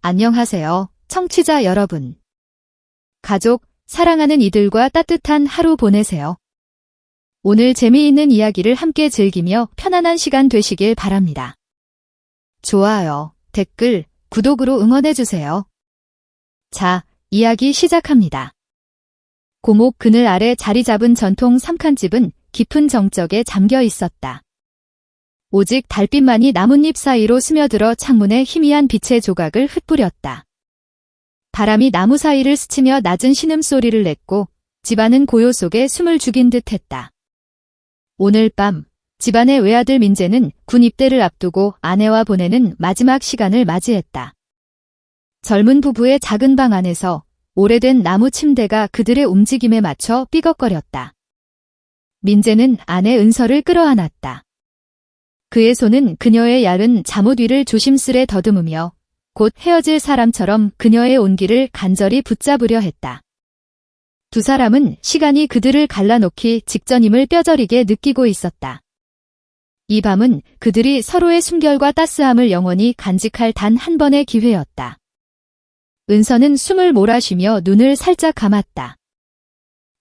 안녕하세요, 청취자 여러분. 가족, 사랑하는 이들과 따뜻한 하루 보내세요. 오늘 재미있는 이야기를 함께 즐기며 편안한 시간 되시길 바랍니다. 좋아요, 댓글, 구독으로 응원해주세요. 자, 이야기 시작합니다. 고목 그늘 아래 자리 잡은 전통 삼칸집은 깊은 정적에 잠겨 있었다. 오직 달빛만이 나뭇잎 사이로 스며들어 창문에 희미한 빛의 조각을 흩뿌렸다. 바람이 나무 사이를 스치며 낮은 신음소리를 냈고 집안은 고요 속에 숨을 죽인 듯했다. 오늘 밤 집안의 외아들 민재는 군 입대를 앞두고 아내와 보내는 마지막 시간을 맞이했다. 젊은 부부의 작은 방 안에서 오래된 나무 침대가 그들의 움직임에 맞춰 삐걱거렸다. 민재는 아내 은서를 끌어안았다. 그의 손은 그녀의 얇은 잠옷 위를 조심스레 더듬으며 곧 헤어질 사람처럼 그녀의 온기를 간절히 붙잡으려 했다. 두 사람은 시간이 그들을 갈라놓기 직전임을 뼈저리게 느끼고 있었다. 이 밤은 그들이 서로의 숨결과 따스함을 영원히 간직할 단 한 번의 기회였다. 은서는 숨을 몰아쉬며 눈을 살짝 감았다.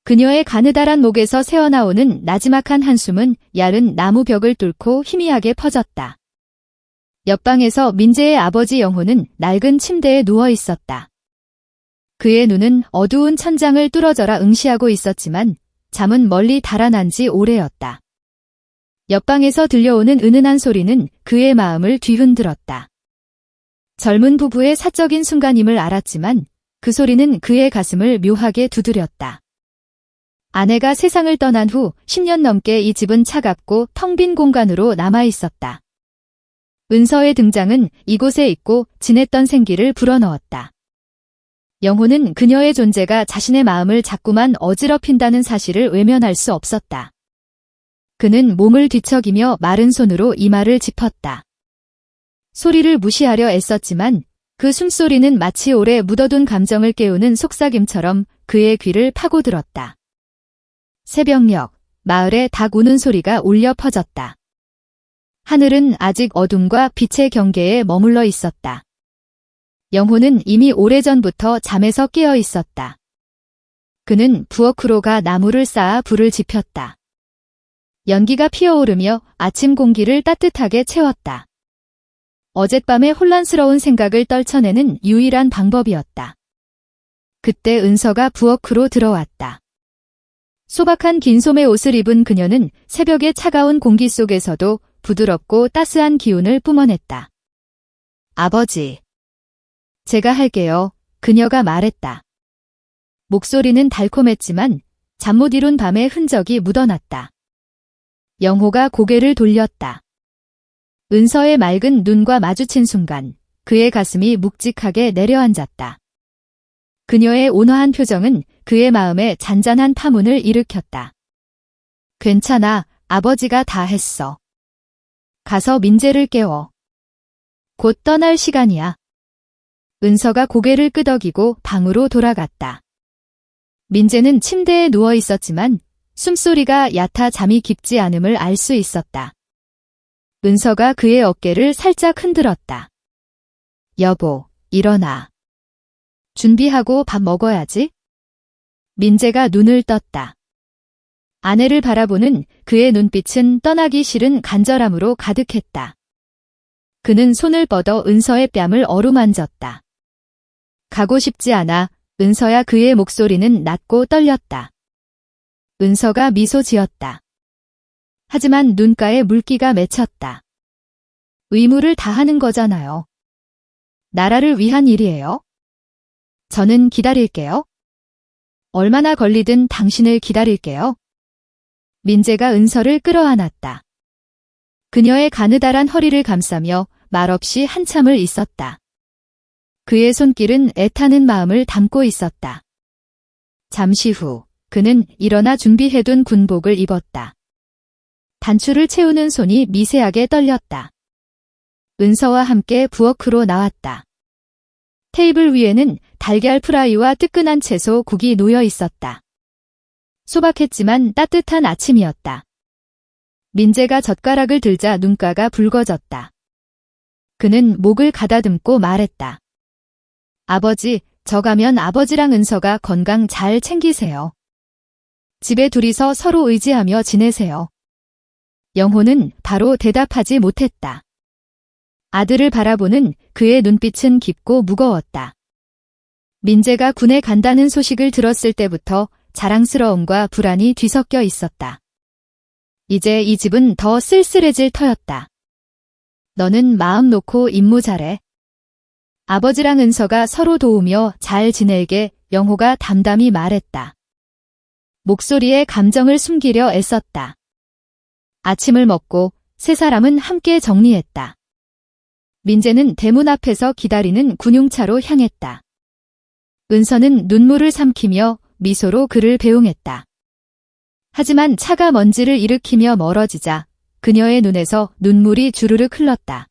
그녀의 가느다란 목에서 새어나오는 나지막한 한숨은 얇은 나무 벽을 뚫고 희미하게 퍼졌다. 옆방에서 민재의 아버지 영호는 낡은 침대에 누워 있었다. 그의 눈은 어두운 천장을 뚫어져라 응시하고 있었지만 잠은 멀리 달아난 지 오래였다. 옆방에서 들려오는 은은한 소리는 그의 마음을 뒤흔들었다. 젊은 부부의 사적인 순간임을 알았지만 그 소리는 그의 가슴을 묘하게 두드렸다. 아내가 세상을 떠난 후 10년 넘게 이 집은 차갑고 텅 빈 공간으로 남아있었다. 은서의 등장은 이곳에 있고 지냈던 생기를 불어넣었다. 영호는 그녀의 존재가 자신의 마음을 자꾸만 어지럽힌다는 사실을 외면할 수 없었다. 그는 몸을 뒤척이며 마른 손으로 이마를 짚었다. 소리를 무시하려 애썼지만 그 숨소리는 마치 오래 묻어둔 감정을 깨우는 속삭임처럼 그의 귀를 파고들었다. 새벽녘, 마을에 닭 우는 소리가 울려 퍼졌다. 하늘은 아직 어둠과 빛의 경계에 머물러 있었다. 영호는 이미 오래전부터 잠에서 깨어 있었다. 그는 부엌으로 가 나무를 쌓아 불을 지폈다. 연기가 피어오르며 아침 공기를 따뜻하게 채웠다. 어젯밤의 혼란스러운 생각을 떨쳐내는 유일한 방법이었다. 그때 은서가 부엌으로 들어왔다. 소박한 긴 소매 옷을 입은 그녀는 새벽의 차가운 공기 속에서도 부드럽고 따스한 기운을 뿜어냈다. 아버지. 제가 할게요. 그녀가 말했다. 목소리는 달콤했지만 잠 못 이룬 밤의 흔적이 묻어났다. 영호가 고개를 돌렸다. 은서의 맑은 눈과 마주친 순간 그의 가슴이 묵직하게 내려앉았다. 그녀의 온화한 표정은 그의 마음에 잔잔한 파문을 일으켰다. 괜찮아, 아버지가 다 했어. 가서 민재를 깨워. 곧 떠날 시간이야. 은서가 고개를 끄덕이고 방으로 돌아갔다. 민재는 침대에 누워 있었지만 숨소리가 얕아 잠이 깊지 않음을 알 수 있었다. 은서가 그의 어깨를 살짝 흔들었다. 여보, 일어나. 준비하고 밥 먹어야지. 민재가 눈을 떴다. 아내를 바라보는 그의 눈빛은 떠나기 싫은 간절함으로 가득했다. 그는 손을 뻗어 은서의 뺨을 어루만졌다. 가고 싶지 않아. 은서야. 그의 목소리는 낮고 떨렸다. 은서가 미소 지었다. 하지만 눈가에 물기가 맺혔다. 의무를 다하는 거잖아요. 나라를 위한 일이에요. 저는 기다릴게요. 얼마나 걸리든 당신을 기다릴게요. 민재가 은서를 끌어안았다. 그녀의 가느다란 허리를 감싸며 말없이 한참을 있었다. 그의 손길은 애타는 마음을 담고 있었다. 잠시 후 그는 일어나 준비해둔 군복을 입었다. 단추를 채우는 손이 미세하게 떨렸다. 은서와 함께 부엌으로 나왔다. 테이블 위에는 달걀 프라이와 뜨끈한 채소 국이 놓여 있었다. 소박했지만 따뜻한 아침이었다. 민재가 젓가락을 들자 눈가가 붉어졌다. 그는 목을 가다듬고 말했다. 아버지, 저 가면 아버지랑 은서가 건강 잘 챙기세요. 집에 둘이서 서로 의지하며 지내세요. 영호는 바로 대답하지 못했다. 아들을 바라보는 그의 눈빛은 깊고 무거웠다. 민재가 군에 간다는 소식을 들었을 때부터 자랑스러움과 불안이 뒤섞여 있었다. 이제 이 집은 더 쓸쓸해질 터였다. 너는 마음 놓고 임무 잘해. 아버지랑 은서가 서로 도우며 잘 지내게 영호가 담담히 말했다. 목소리에 감정을 숨기려 애썼다. 아침을 먹고 세 사람은 함께 정리했다. 민재는 대문 앞에서 기다리는 군용차로 향했다. 은서는 눈물을 삼키며 미소로 그를 배웅했다. 하지만 차가 먼지를 일으키며 멀어지자 그녀의 눈에서 눈물이 주르륵 흘렀다.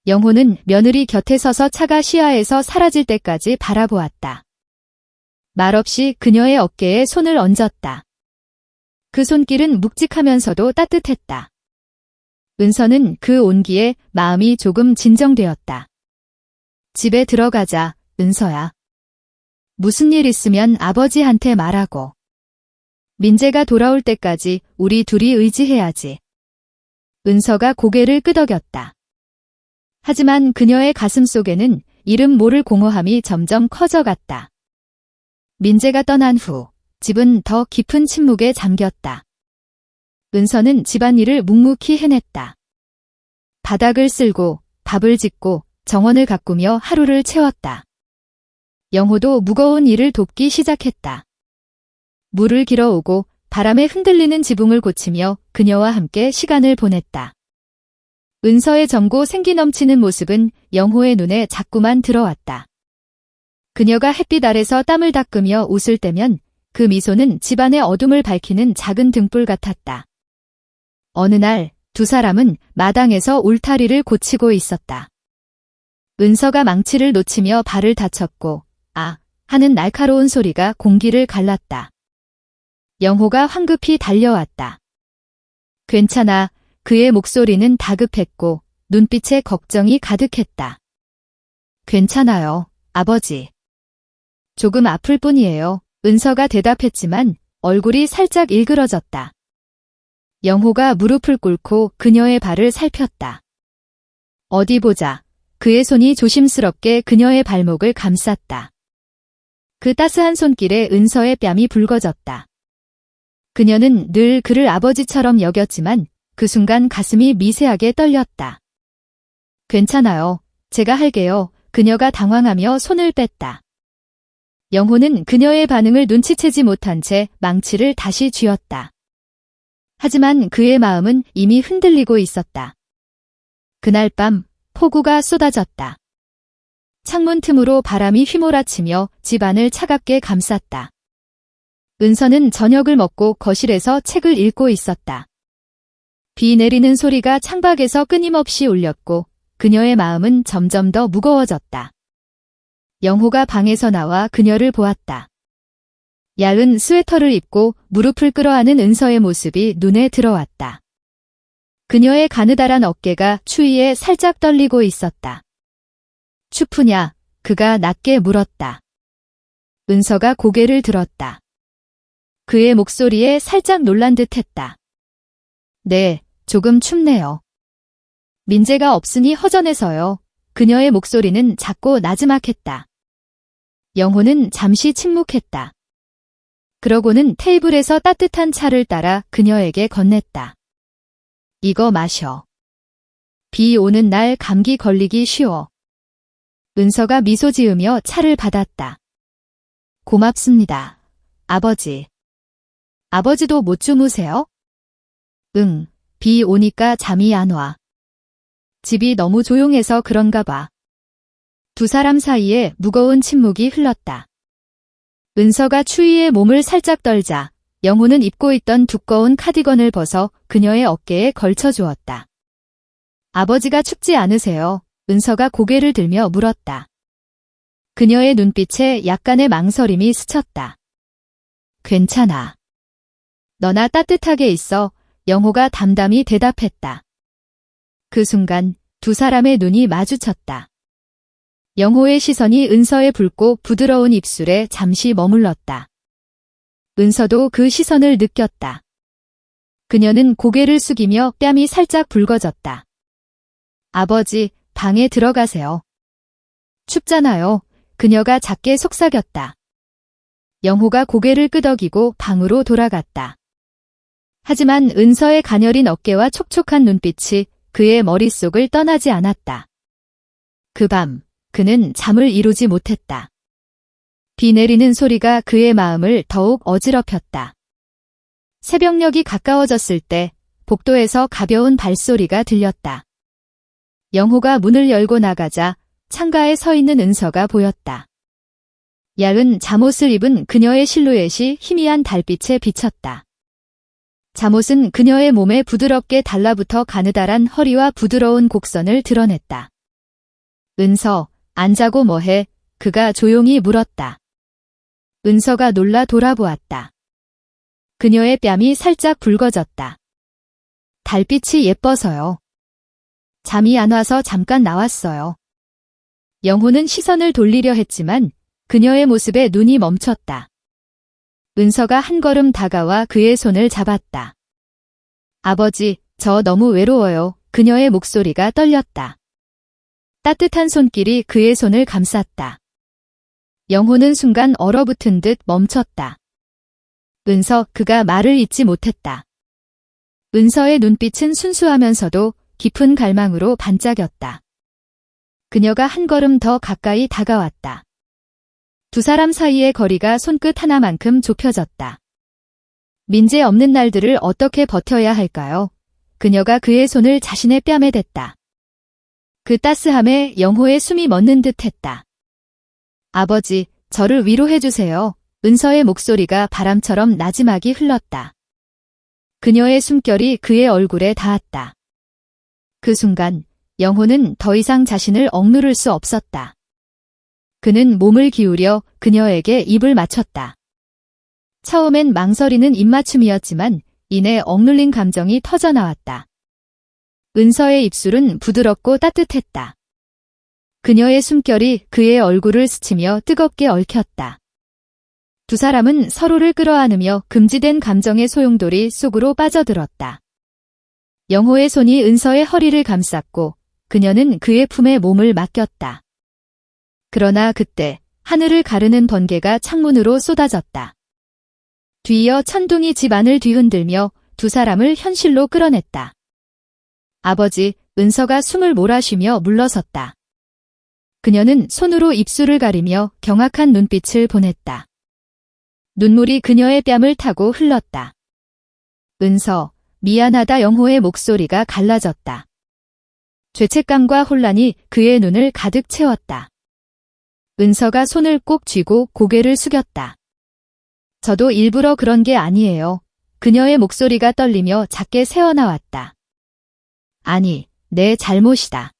영호는 며느리 곁에 서서 차가 시야에서 사라질 때까지 바라보았다. 말없이 그녀의 어깨에 손을 얹었다. 그 손길은 묵직하면서도 따뜻했다. 은서는 그 온기에 마음이 조금 진정되었다. 집에 들어가자, 은서야. 무슨 일 있으면 아버지한테 말하고. 민재가 돌아올 때까지 우리 둘이 의지해야지. 은서가 고개를 끄덕였다. 하지만 그녀의 가슴 속에는 이름 모를 공허함이 점점 커져갔다. 민재가 떠난 후 집은 더 깊은 침묵에 잠겼다. 은서는 집안일을 묵묵히 해냈다. 바닥을 쓸고 밥을 짓고 정원을 가꾸며 하루를 채웠다. 영호도 무거운 일을 돕기 시작했다. 물을 길어오고 바람에 흔들리는 지붕을 고치며 그녀와 함께 시간을 보냈다. 은서의 젊고 생기 넘치는 모습은 영호의 눈에 자꾸만 들어왔다. 그녀가 햇빛 아래서 땀을 닦으며 웃을 때면 그 미소는 집안의 어둠을 밝히는 작은 등불 같았다. 어느 날 두 사람은 마당에서 울타리를 고치고 있었다. 은서가 망치를 놓치며 발을 다쳤고 아 하는 날카로운 소리가 공기를 갈랐다. 영호가 황급히 달려왔다. 괜찮아. 그의 목소리는 다급했고 눈빛에 걱정이 가득했다. 괜찮아요, 아버지. 조금 아플 뿐이에요. 은서가 대답했지만 얼굴이 살짝 일그러졌다. 영호가 무릎을 꿇고 그녀의 발을 살폈다. 어디 보자. 그의 손이 조심스럽게 그녀의 발목을 감쌌다. 그 따스한 손길에 은서의 뺨이 붉어졌다. 그녀는 늘 그를 아버지처럼 여겼지만 그 순간 가슴이 미세하게 떨렸다. 괜찮아요. 제가 할게요. 그녀가 당황하며 손을 뺐다. 영호는 그녀의 반응을 눈치채지 못한 채 망치를 다시 쥐었다. 하지만 그의 마음은 이미 흔들리고 있었다. 그날 밤 폭우가 쏟아졌다. 창문 틈으로 바람이 휘몰아치며 집안을 차갑게 감쌌다. 은서는 저녁을 먹고 거실에서 책을 읽고 있었다. 비 내리는 소리가 창밖에서 끊임없이 울렸고 그녀의 마음은 점점 더 무거워졌다. 영호가 방에서 나와 그녀를 보았다. 야은 스웨터를 입고 무릎을 끌어안은 은서의 모습이 눈에 들어왔다. 그녀의 가느다란 어깨가 추위에 살짝 떨리고 있었다. 춥으냐? 그가 낮게 물었다. 은서가 고개를 들었다. 그의 목소리에 살짝 놀란 듯 했다. 네, 조금 춥네요. 민재가 없으니 허전해서요. 그녀의 목소리는 작고 나지막했다. 영호는 잠시 침묵했다. 그러고는 테이블에서 따뜻한 차를 따라 그녀에게 건넸다. 이거 마셔. 비 오는 날 감기 걸리기 쉬워. 은서가 미소 지으며 차를 받았다. 고맙습니다, 아버지. 아버지도 못 주무세요? 응, 비 오니까 잠이 안 와. 집이 너무 조용해서 그런가 봐. 두 사람 사이에 무거운 침묵이 흘렀다. 은서가 추위에 몸을 살짝 떨자 영호는 입고 있던 두꺼운 카디건을 벗어 그녀의 어깨에 걸쳐주었다. 아버지가 춥지 않으세요? 은서가 고개를 들며 물었다. 그녀의 눈빛에 약간의 망설임이 스쳤다. 괜찮아. 너나 따뜻하게 있어. 영호가 담담히 대답했다. 그 순간 두 사람의 눈이 마주쳤다. 영호의 시선이 은서의 붉고 부드러운 입술에 잠시 머물렀다. 은서도 그 시선을 느꼈다. 그녀는 고개를 숙이며 뺨이 살짝 붉어졌다. 아버지, 방에 들어가세요. 춥잖아요. 그녀가 작게 속삭였다. 영호가 고개를 끄덕이고 방으로 돌아갔다. 하지만 은서의 가녀린 어깨와 촉촉한 눈빛이 그의 머릿속을 떠나지 않았다. 그 밤, 그는 잠을 이루지 못했다. 비 내리는 소리가 그의 마음을 더욱 어지럽혔다. 새벽녘이 가까워졌을 때 복도에서 가벼운 발소리가 들렸다. 영호가 문을 열고 나가자 창가에 서 있는 은서가 보였다. 야은 잠옷을 입은 그녀의 실루엣이 희미한 달빛에 비쳤다. 잠옷은 그녀의 몸에 부드럽게 달라붙어 가느다란 허리와 부드러운 곡선을 드러냈다. 은서, 안 자고 뭐해? 그가 조용히 물었다. 은서가 놀라 돌아보았다. 그녀의 뺨이 살짝 붉어졌다. 달빛이 예뻐서요. 잠이 안 와서 잠깐 나왔어요. 영호는 시선을 돌리려 했지만 그녀의 모습에 눈이 멈췄다. 은서가 한 걸음 다가와 그의 손을 잡았다. 아버지, 저 너무 외로워요. 그녀의 목소리가 떨렸다. 따뜻한 손길이 그의 손을 감쌌다. 영호는 순간 얼어붙은 듯 멈췄다. 은서, 그가 말을 잇지 못했다. 은서의 눈빛은 순수하면서도 깊은 갈망으로 반짝였다. 그녀가 한 걸음 더 가까이 다가왔다. 두 사람 사이의 거리가 손끝 하나만큼 좁혀졌다. 민재 없는 날들을 어떻게 버텨야 할까요? 그녀가 그의 손을 자신의 뺨에 댔다. 그 따스함에 영호의 숨이 멎는 듯 했다. 아버지, 저를 위로해주세요. 은서의 목소리가 바람처럼 나지막이 흘렀다. 그녀의 숨결이 그의 얼굴에 닿았다. 그 순간 영호는 더 이상 자신을 억누를 수 없었다. 그는 몸을 기울여 그녀에게 입을 맞췄다. 처음엔 망설이는 입맞춤이었지만 이내 억눌린 감정이 터져나왔다. 은서의 입술은 부드럽고 따뜻했다. 그녀의 숨결이 그의 얼굴을 스치며 뜨겁게 얽혔다. 두 사람은 서로를 끌어안으며 금지된 감정의 소용돌이 속으로 빠져들었다. 영호의 손이 은서의 허리를 감쌌고 그녀는 그의 품에 몸을 맡겼다. 그러나 그때 하늘을 가르는 번개가 창문으로 쏟아졌다. 뒤이어 천둥이 집안을 뒤흔들며 두 사람을 현실로 끌어냈다. 아버지, 은서가 숨을 몰아쉬며 물러섰다. 그녀는 손으로 입술을 가리며 경악한 눈빛을 보냈다. 눈물이 그녀의 뺨을 타고 흘렀다. 은서, 미안하다. 영호의 목소리가 갈라졌다. 죄책감과 혼란이 그의 눈을 가득 채웠다. 은서가 손을 꼭 쥐고 고개를 숙였다. 저도 일부러 그런 게 아니에요. 그녀의 목소리가 떨리며 작게 새어나왔다. 아니, 내 잘못이다.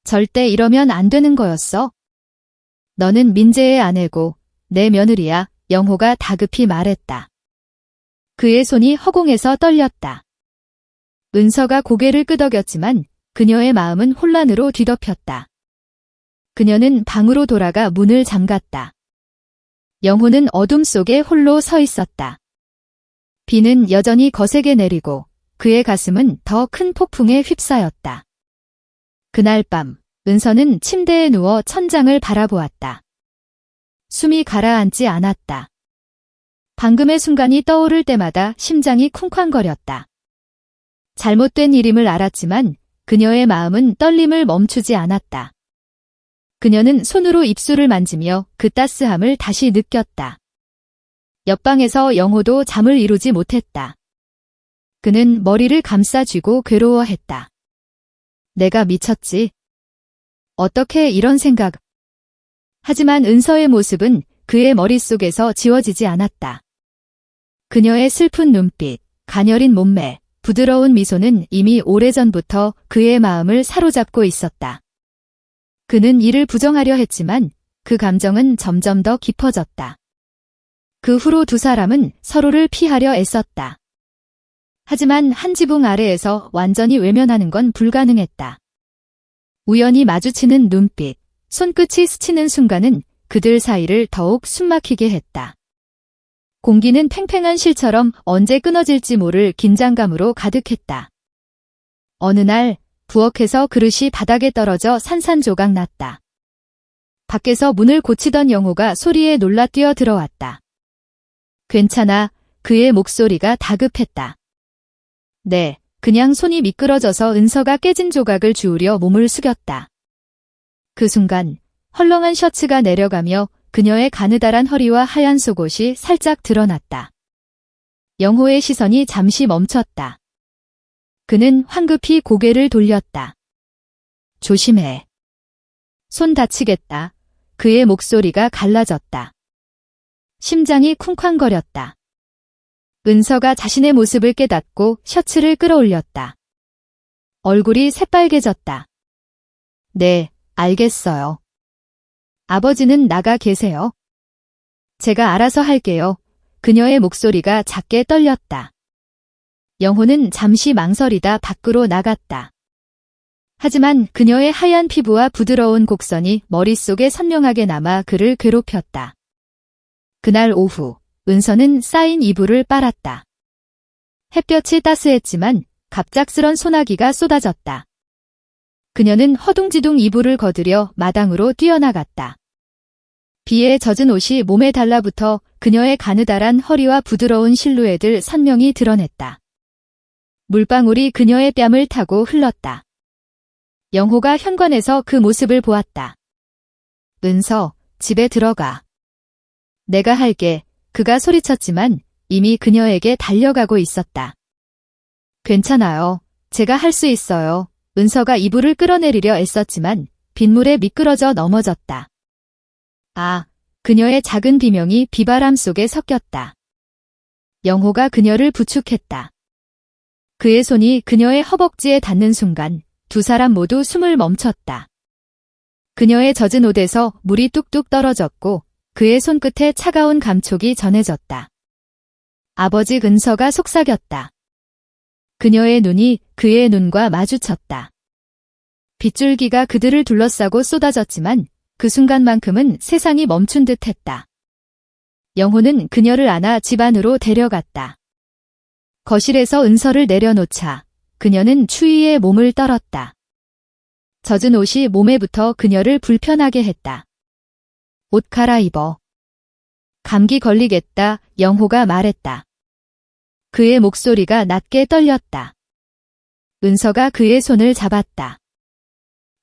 절대 이러면 안 되는 거였어. 너는 민재의 아내고 내 며느리야. 영호가 다급히 말했다. 그의 손이 허공에서 떨렸다. 은서가 고개를 끄덕였지만 그녀의 마음은 혼란으로 뒤덮였다. 그녀는 방으로 돌아가 문을 잠갔다. 영호는 어둠 속에 홀로 서 있었다. 비는 여전히 거세게 내리고 그의 가슴은 더 큰 폭풍에 휩싸였다. 그날 밤, 은서는 침대에 누워 천장을 바라보았다. 숨이 가라앉지 않았다. 방금의 순간이 떠오를 때마다 심장이 쿵쾅거렸다. 잘못된 일임을 알았지만 그녀의 마음은 떨림을 멈추지 않았다. 그녀는 손으로 입술을 만지며 그 따스함을 다시 느꼈다. 옆방에서 영호도 잠을 이루지 못했다. 그는 머리를 감싸쥐고 괴로워했다. 내가 미쳤지. 어떻게 이런 생각. 하지만 은서의 모습은 그의 머릿속에서 지워지지 않았다. 그녀의 슬픈 눈빛, 가녀린 몸매, 부드러운 미소는 이미 오래전부터 그의 마음을 사로잡고 있었다. 그는 이를 부정하려 했지만 그 감정은 점점 더 깊어졌다. 그 후로 두 사람은 서로를 피하려 애썼다. 하지만 한 지붕 아래에서 완전히 외면하는 건 불가능했다. 우연히 마주치는 눈빛, 손끝이 스치는 순간은 그들 사이를 더욱 숨막히게 했다. 공기는 팽팽한 실처럼 언제 끊어질지 모를 긴장감으로 가득했다. 어느 날 부엌에서 그릇이 바닥에 떨어져 산산조각 났다. 밖에서 문을 고치던 영호가 소리에 놀라 뛰어 들어왔다. 괜찮아. 그의 목소리가 다급했다. 네, 그냥 손이 미끄러져서 은서가 깨진 조각을 주우려 몸을 숙였다. 그 순간 헐렁한 셔츠가 내려가며 그녀의 가느다란 허리와 하얀 속옷이 살짝 드러났다. 영호의 시선이 잠시 멈췄다. 그는 황급히 고개를 돌렸다. 조심해. 손 다치겠다. 그의 목소리가 갈라졌다. 심장이 쿵쾅거렸다. 은서가 자신의 모습을 깨닫고 셔츠를 끌어올렸다. 얼굴이 새빨개졌다. 네, 알겠어요. 아버지는 나가 계세요. 제가 알아서 할게요. 그녀의 목소리가 작게 떨렸다. 영호는 잠시 망설이다 밖으로 나갔다. 하지만 그녀의 하얀 피부와 부드러운 곡선이 머릿속에 선명하게 남아 그를 괴롭혔다. 그날 오후, 은서는 쌓인 이불을 빨았다. 햇볕이 따스했지만 갑작스런 소나기가 쏟아졌다. 그녀는 허둥지둥 이불을 거두려 마당으로 뛰어나갔다. 비에 젖은 옷이 몸에 달라붙어 그녀의 가느다란 허리와 부드러운 실루엣을 선명히 드러냈다. 물방울이 그녀의 뺨을 타고 흘렀다. 영호가 현관에서 그 모습을 보았다. 은서, 집에 들어가. 내가 할게. 그가 소리쳤지만 이미 그녀에게 달려가고 있었다. 괜찮아요. 제가 할 수 있어요. 은서가 이불을 끌어내리려 애썼지만 빗물에 미끄러져 넘어졌다. 아, 그녀의 작은 비명이 비바람 속에 섞였다. 영호가 그녀를 부축했다. 그의 손이 그녀의 허벅지에 닿는 순간 두 사람 모두 숨을 멈췄다. 그녀의 젖은 옷에서 물이 뚝뚝 떨어졌고 그의 손끝에 차가운 감촉이 전해졌다. 아버지 은서가 속삭였다. 그녀의 눈이 그의 눈과 마주쳤다. 빗줄기가 그들을 둘러싸고 쏟아졌지만 그 순간만큼은 세상이 멈춘 듯 했다. 영호는 그녀를 안아 집 안으로 데려갔다. 거실에서 은서를 내려놓자 그녀는 추위에 몸을 떨었다. 젖은 옷이 몸에 붙어 그녀를 불편하게 했다. 옷 갈아입어. 감기 걸리겠다, 영호가 말했다. 그의 목소리가 낮게 떨렸다. 은서가 그의 손을 잡았다.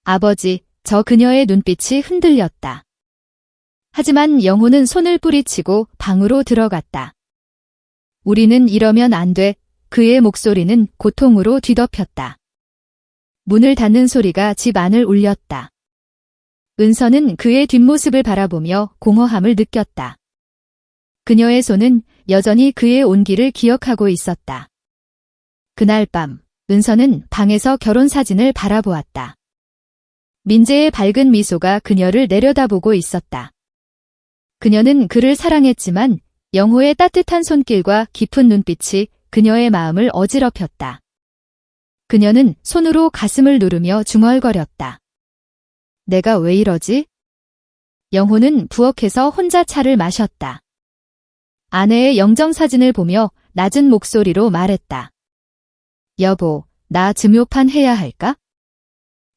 아버지, 저 그녀의 눈빛이 흔들렸다. 하지만 영호는 손을 뿌리치고 방으로 들어갔다. 우리는 이러면 안 돼. 그의 목소리는 고통으로 뒤덮였다. 문을 닫는 소리가 집 안을 울렸다. 은서는 그의 뒷모습을 바라보며 공허함을 느꼈다. 그녀의 손은 여전히 그의 온기를 기억하고 있었다. 그날 밤, 은서는 방에서 결혼 사진을 바라보았다. 민재의 밝은 미소가 그녀를 내려다보고 있었다. 그녀는 그를 사랑했지만 영호의 따뜻한 손길과 깊은 눈빛이 그녀의 마음을 어지럽혔다. 그녀는 손으로 가슴을 누르며 중얼거렸다. 내가 왜 이러지? 영호는 부엌에서 혼자 차를 마셨다. 아내의 영정사진을 보며 낮은 목소리로 말했다. 여보, 나 증오판 해야 할까?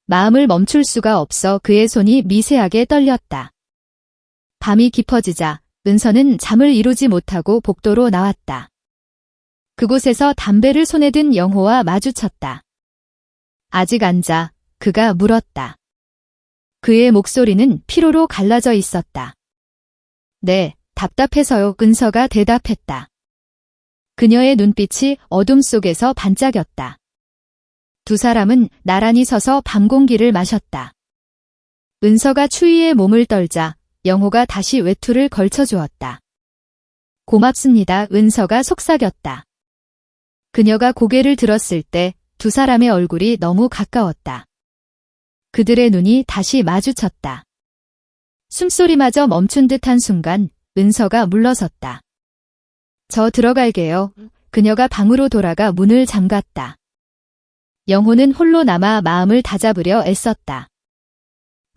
마음을 멈출 수가 없어 그의 손이 미세하게 떨렸다. 밤이 깊어지자 은서는 잠을 이루지 못하고 복도로 나왔다. 그곳에서 담배를 손에 든 영호와 마주쳤다. 아직 앉아, 그가 물었다. 그의 목소리는 피로로 갈라져 있었다. 네, 답답해서요. 은서가 대답했다. 그녀의 눈빛이 어둠 속에서 반짝였다. 두 사람은 나란히 서서 밤 공기를 마셨다. 은서가 추위에 몸을 떨자 영호가 다시 외투를 걸쳐주었다. 고맙습니다. 은서가 속삭였다. 그녀가 고개를 들었을 때 두 사람의 얼굴이 너무 가까웠다. 그들의 눈이 다시 마주쳤다. 숨소리마저 멈춘 듯한 순간 은서가 물러섰다. 저 들어갈게요. 그녀가 방으로 돌아가 문을 잠갔다. 영호는 홀로 남아 마음을 다잡으려 애썼다.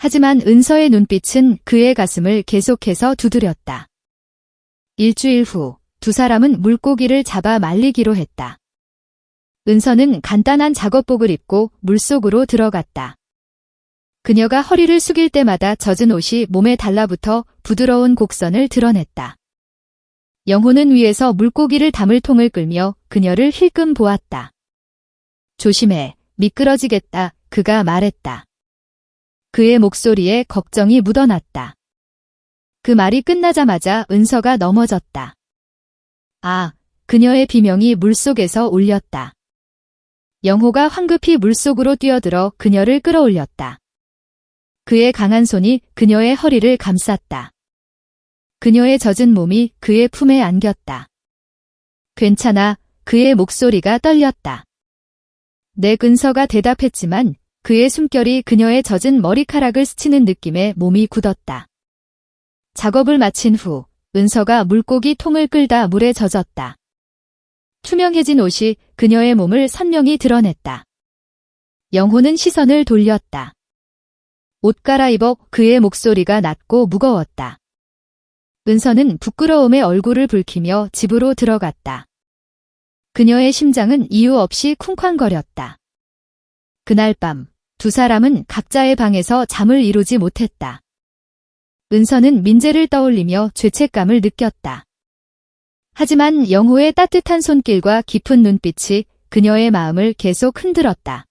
하지만 은서의 눈빛은 그의 가슴을 계속해서 두드렸다. 일주일 후 두 사람은 물고기를 잡아 말리기로 했다. 은서는 간단한 작업복을 입고 물속으로 들어갔다. 그녀가 허리를 숙일 때마다 젖은 옷이 몸에 달라붙어 부드러운 곡선을 드러냈다. 영호는 위에서 물고기를 담을 통을 끌며 그녀를 힐끔 보았다. 조심해, 미끄러지겠다, 그가 말했다. 그의 목소리에 걱정이 묻어났다. 그 말이 끝나자마자 은서가 넘어졌다. 아, 그녀의 비명이 물속에서 울렸다. 영호가 황급히 물속으로 뛰어들어 그녀를 끌어올렸다. 그의 강한 손이 그녀의 허리를 감쌌다. 그녀의 젖은 몸이 그의 품에 안겼다. 괜찮아, 그의 목소리가 떨렸다. 내 은서가 대답했지만 그의 숨결이 그녀의 젖은 머리카락을 스치는 느낌에 몸이 굳었다. 작업을 마친 후 은서가 물고기 통을 끌다 물에 젖었다. 투명해진 옷이 그녀의 몸을 선명히 드러냈다. 영호는 시선을 돌렸다. 옷 갈아입어 그의 목소리가 낮고 무거웠다. 은서는 부끄러움에 얼굴을 붉히며 집으로 들어갔다. 그녀의 심장은 이유 없이 쿵쾅거렸다. 그날 밤 두 사람은 각자의 방에서 잠을 이루지 못했다. 은서는 민재를 떠올리며 죄책감을 느꼈다. 하지만 영호의 따뜻한 손길과 깊은 눈빛이 그녀의 마음을 계속 흔들었다.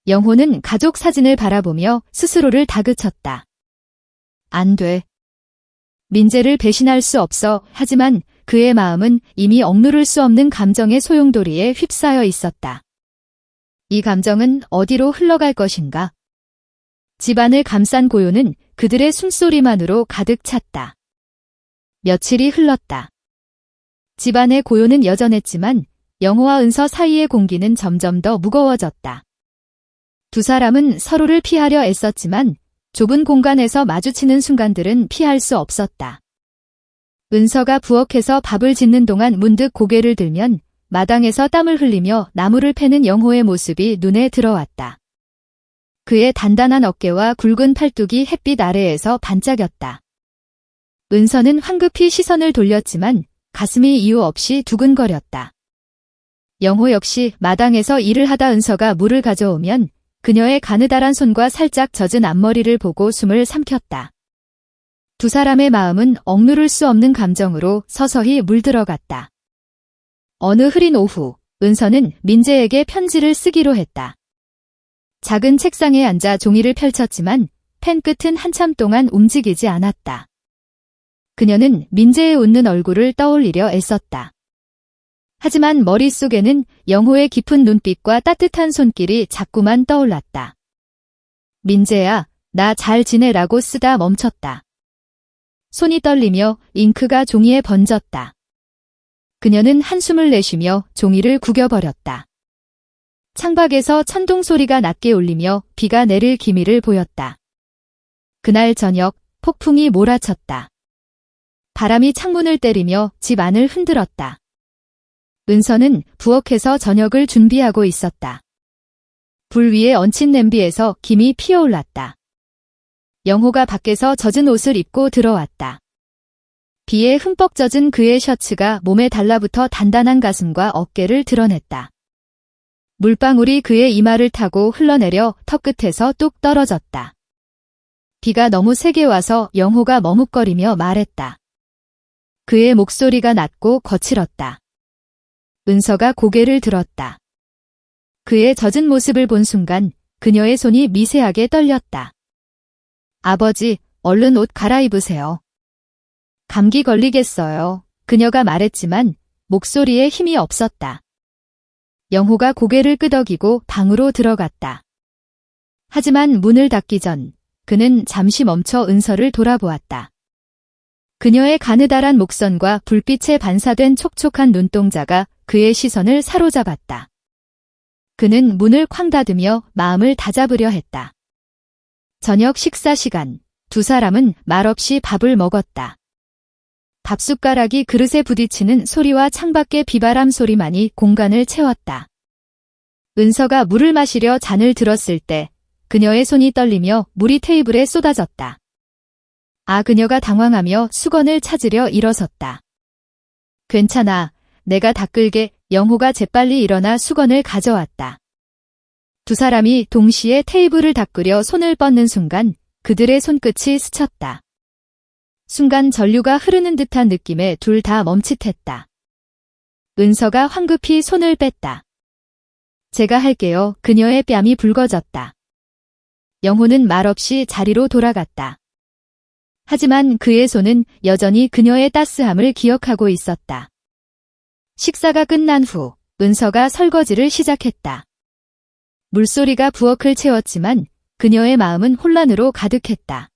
영호는 가족 사진을 바라보며 스스로를 다그쳤다. 안 돼. 민재를 배신할 수 없어. 하지만 그의 마음은 이미 억누를 수 없는 감정의 소용돌이에 휩싸여 있었다. 이 감정은 어디로 흘러갈 것인가? 집안을 감싼 고요는 그들의 숨소리만으로 가득 찼다. 며칠이 흘렀다. 집안의 고요는 여전했지만 영호와 은서 사이의 공기는 점점 더 무거워졌다. 두 사람은 서로를 피하려 애썼지만 좁은 공간에서 마주치는 순간들은 피할 수 없었다. 은서가 부엌에서 밥을 짓는 동안 문득 고개를 들면 마당에서 땀을 흘리며 나무를 패는 영호의 모습이 눈에 들어왔다. 그의 단단한 어깨와 굵은 팔뚝이 햇빛 아래에서 반짝였다. 은서는 황급히 시선을 돌렸지만 가슴이 이유 없이 두근거렸다. 영호 역시 마당에서 일을 하다 은서가 물을 가져오면 그녀의 가느다란 손과 살짝 젖은 앞머리를 보고 숨을 삼켰다. 두 사람의 마음은 억누를 수 없는 감정으로 서서히 물들어갔다. 어느 흐린 오후, 은서는 민재에게 편지를 쓰기로 했다. 작은 책상에 앉아 종이를 펼쳤지만 펜 끝은 한참 동안 움직이지 않았다. 그녀는 민재의 웃는 얼굴을 떠올리려 애썼다. 하지만 머릿속에는 영호의 깊은 눈빛과 따뜻한 손길이 자꾸만 떠올랐다. 민재야, 나 잘 지내라고 쓰다 멈췄다. 손이 떨리며 잉크가 종이에 번졌다. 그녀는 한숨을 내쉬며 종이를 구겨버렸다. 창밖에서 천둥 소리가 낮게 울리며 비가 내릴 기미를 보였다. 그날 저녁 폭풍이 몰아쳤다. 바람이 창문을 때리며 집 안을 흔들었다. 은서는 부엌에서 저녁을 준비하고 있었다. 불 위에 얹힌 냄비에서 김이 피어올랐다. 영호가 밖에서 젖은 옷을 입고 들어왔다. 비에 흠뻑 젖은 그의 셔츠가 몸에 달라붙어 단단한 가슴과 어깨를 드러냈다. 물방울이 그의 이마를 타고 흘러내려 턱끝에서 뚝 떨어졌다. 비가 너무 세게 와서 영호가 머뭇거리며 말했다. 그의 목소리가 낮고 거칠었다. 은서가 고개를 들었다. 그의 젖은 모습을 본 순간 그녀의 손이 미세하게 떨렸다. 아버지, 얼른 옷 갈아입으세요. 감기 걸리겠어요. 그녀가 말했지만 목소리에 힘이 없었다. 영호가 고개를 끄덕이고 방으로 들어갔다. 하지만 문을 닫기 전 그는 잠시 멈춰 은서를 돌아보았다. 그녀의 가느다란 목선과 불빛에 반사된 촉촉한 눈동자가 그의 시선을 사로잡았다. 그는 문을 쾅 닫으며 마음을 다잡으려 했다. 저녁 식사 시간, 두 사람은 말없이 밥을 먹었다. 밥숟가락이 그릇에 부딪히는 소리와 창밖의 비바람 소리만이 공간을 채웠다. 은서가 물을 마시려 잔을 들었을 때 그녀의 손이 떨리며 물이 테이블에 쏟아졌다. 그녀가 당황하며 수건을 찾으려 일어섰다. 괜찮아. 내가 닦을게. 영호가 재빨리 일어나 수건을 가져왔다. 두 사람이 동시에 테이블을 닦으려 손을 뻗는 순간 그들의 손끝이 스쳤다. 순간 전류가 흐르는 듯한 느낌에 둘 다 멈칫했다. 은서가 황급히 손을 뺐다. 제가 할게요. 그녀의 뺨이 붉어졌다. 영호는 말없이 자리로 돌아갔다. 하지만 그의 손은 여전히 그녀의 따스함을 기억하고 있었다. 식사가 끝난 후 은서가 설거지를 시작했다. 물소리가 부엌을 채웠지만 그녀의 마음은 혼란으로 가득했다.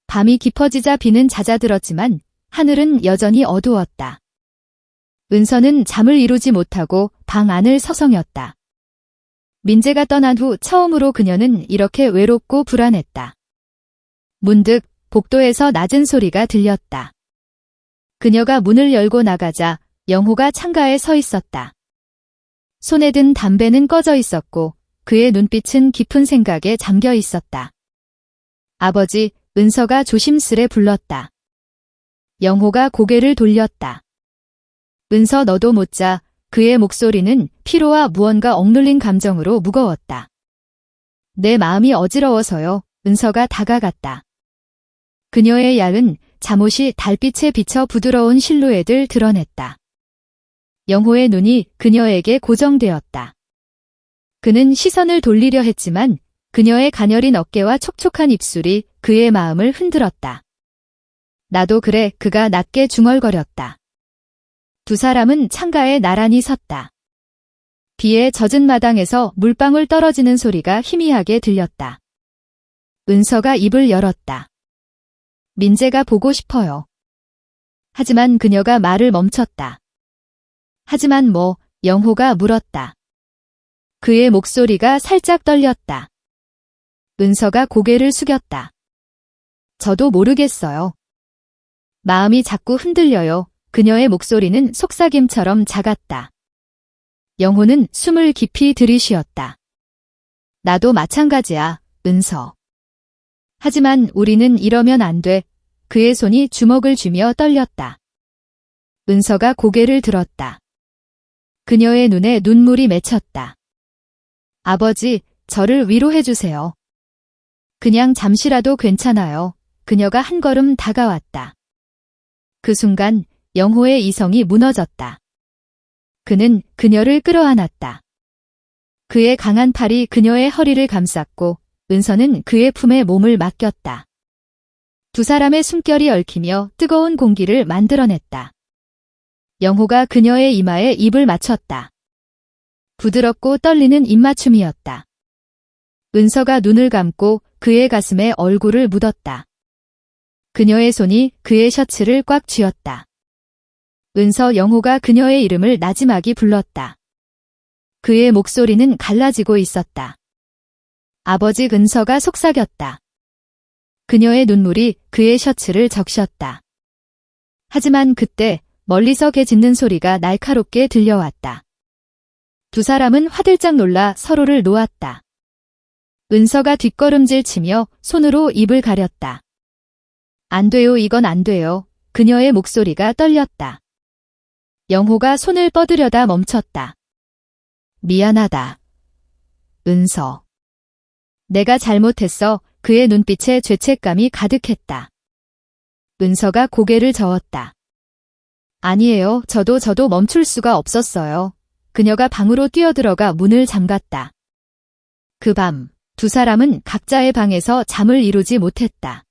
밤이 깊어지자 비는 잦아들었지만 하늘은 여전히 어두웠다. 은서는 잠을 이루지 못하고 방 안을 서성였다. 민재가 떠난 후 처음으로 그녀는 이렇게 외롭고 불안했다. 문득 복도에서 낮은 소리가 들렸다. 그녀가 문을 열고 나가자 영호가 창가에 서 있었다. 손에 든 담배는 꺼져 있었고 그의 눈빛은 깊은 생각에 잠겨 있었다. 아버지, 은서가 조심스레 불렀다. 영호가 고개를 돌렸다. 은서 너도 못 자. 그의 목소리는 피로와 무언가 억눌린 감정으로 무거웠다. 내 마음이 어지러워서요. 은서가 다가갔다. 그녀의 야은 잠옷이 달빛에 비쳐 부드러운 실루엣을 드러냈다. 영호의 눈이 그녀에게 고정되었다. 그는 시선을 돌리려 했지만 그녀의 가녀린 어깨와 촉촉한 입술이 그의 마음을 흔들었다. 나도 그래. 그가 낮게 중얼거렸다. 두 사람은 창가에 나란히 섰다. 비에 젖은 마당에서 물방울 떨어지는 소리가 희미하게 들렸다. 은서가 입을 열었다. 민재가 보고 싶어요. 하지만 그녀가 말을 멈췄다. 하지만 뭐, 영호가 물었다. 그의 목소리가 살짝 떨렸다. 은서가 고개를 숙였다. 저도 모르겠어요. 마음이 자꾸 흔들려요. 그녀의 목소리는 속삭임처럼 작았다. 영호는 숨을 깊이 들이쉬었다. 나도 마찬가지야, 은서. 하지만 우리는 이러면 안 돼. 그의 손이 주먹을 쥐며 떨렸다. 은서가 고개를 들었다. 그녀의 눈에 눈물이 맺혔다. 아버지, 저를 위로해주세요. 그냥 잠시라도 괜찮아요. 그녀가 한 걸음 다가왔다. 그 순간 영호의 이성이 무너졌다. 그는 그녀를 끌어안았다. 그의 강한 팔이 그녀의 허리를 감쌌고 은서는 그의 품에 몸을 맡겼다. 두 사람의 숨결이 얽히며 뜨거운 공기를 만들어냈다. 영호가 그녀의 이마에 입을 맞췄다. 부드럽고 떨리는 입맞춤이었다. 은서가 눈을 감고 그의 가슴에 얼굴을 묻었다. 그녀의 손이 그의 셔츠를 꽉 쥐었다. 은서 영호가 그녀의 이름을 나지막이 불렀다. 그의 목소리는 갈라지고 있었다. 아버지. 은서가 속삭였다. 그녀의 눈물이 그의 셔츠를 적셨다. 하지만 그때 멀리서 개 짖는 소리가 날카롭게 들려왔다. 두 사람은 화들짝 놀라 서로를 놓았다. 은서가 뒷걸음질 치며 손으로 입을 가렸다. 안 돼요. 이건 안 돼요. 그녀의 목소리가 떨렸다. 영호가 손을 뻗으려다 멈췄다. 미안하다. 은서. 내가 잘못했어. 그의 눈빛에 죄책감이 가득했다. 은서가 고개를 저었다. 아니에요. 저도 멈출 수가 없었어요. 그녀가 방으로 뛰어들어가 문을 잠갔다. 그 밤, 두 사람은 각자의 방에서 잠을 이루지 못했다.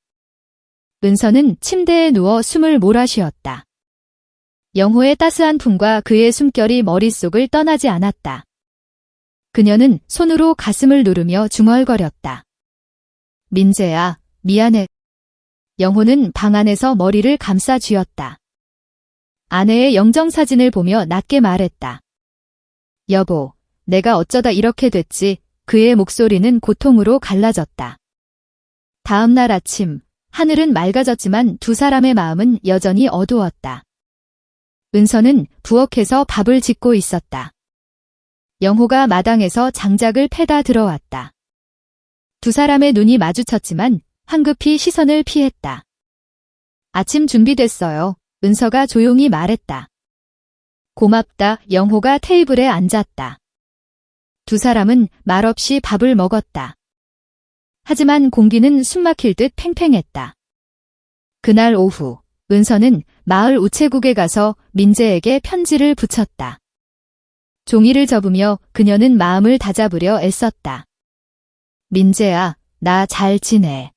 은서는 침대에 누워 숨을 몰아쉬었다. 영호의 따스한 품과 그의 숨결이 머릿속을 떠나지 않았다. 그녀는 손으로 가슴을 누르며 중얼거렸다. 민재야, 미안해. 영호는 방 안에서 머리를 감싸 쥐었다. 아내의 영정사진을 보며 낮게 말했다. 여보, 내가 어쩌다 이렇게 됐지. 그의 목소리는 고통으로 갈라졌다. 다음 날 아침, 하늘은 맑아졌지만 두 사람의 마음은 여전히 어두웠다. 은서는 부엌에서 밥을 짓고 있었다. 영호가 마당에서 장작을 패다 들어왔다. 두 사람의 눈이 마주쳤지만 황급히 시선을 피했다. 아침 준비됐어요. 은서가 조용히 말했다. 고맙다. 영호가 테이블에 앉았다. 두 사람은 말없이 밥을 먹었다. 하지만 공기는 숨막힐 듯 팽팽했다. 그날 오후, 은서는 마을 우체국에 가서 민재에게 편지를 붙였다. 종이를 접으며 그녀는 마음을 다잡으려 애썼다. 민재야, 나 잘 지내.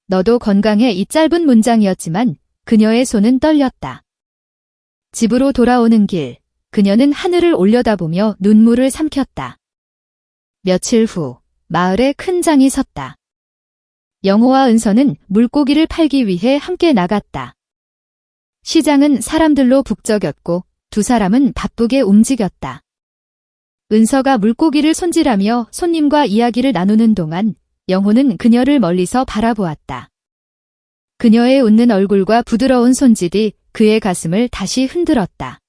너도 건강해. 이 짧은 문장이었지만 그녀의 손은 떨렸다. 집으로 돌아오는 길, 그녀는 하늘을 올려다보며 눈물을 삼켰다. 며칠 후, 마을에 큰 장이 섰다. 영호와 은서는 물고기를 팔기 위해 함께 나갔다. 시장은 사람들로 북적였고 두 사람은 바쁘게 움직였다. 은서가 물고기를 손질하며 손님과 이야기를 나누는 동안 영호는 그녀를 멀리서 바라보았다. 그녀의 웃는 얼굴과 부드러운 손짓이 그의 가슴을 다시 흔들었다.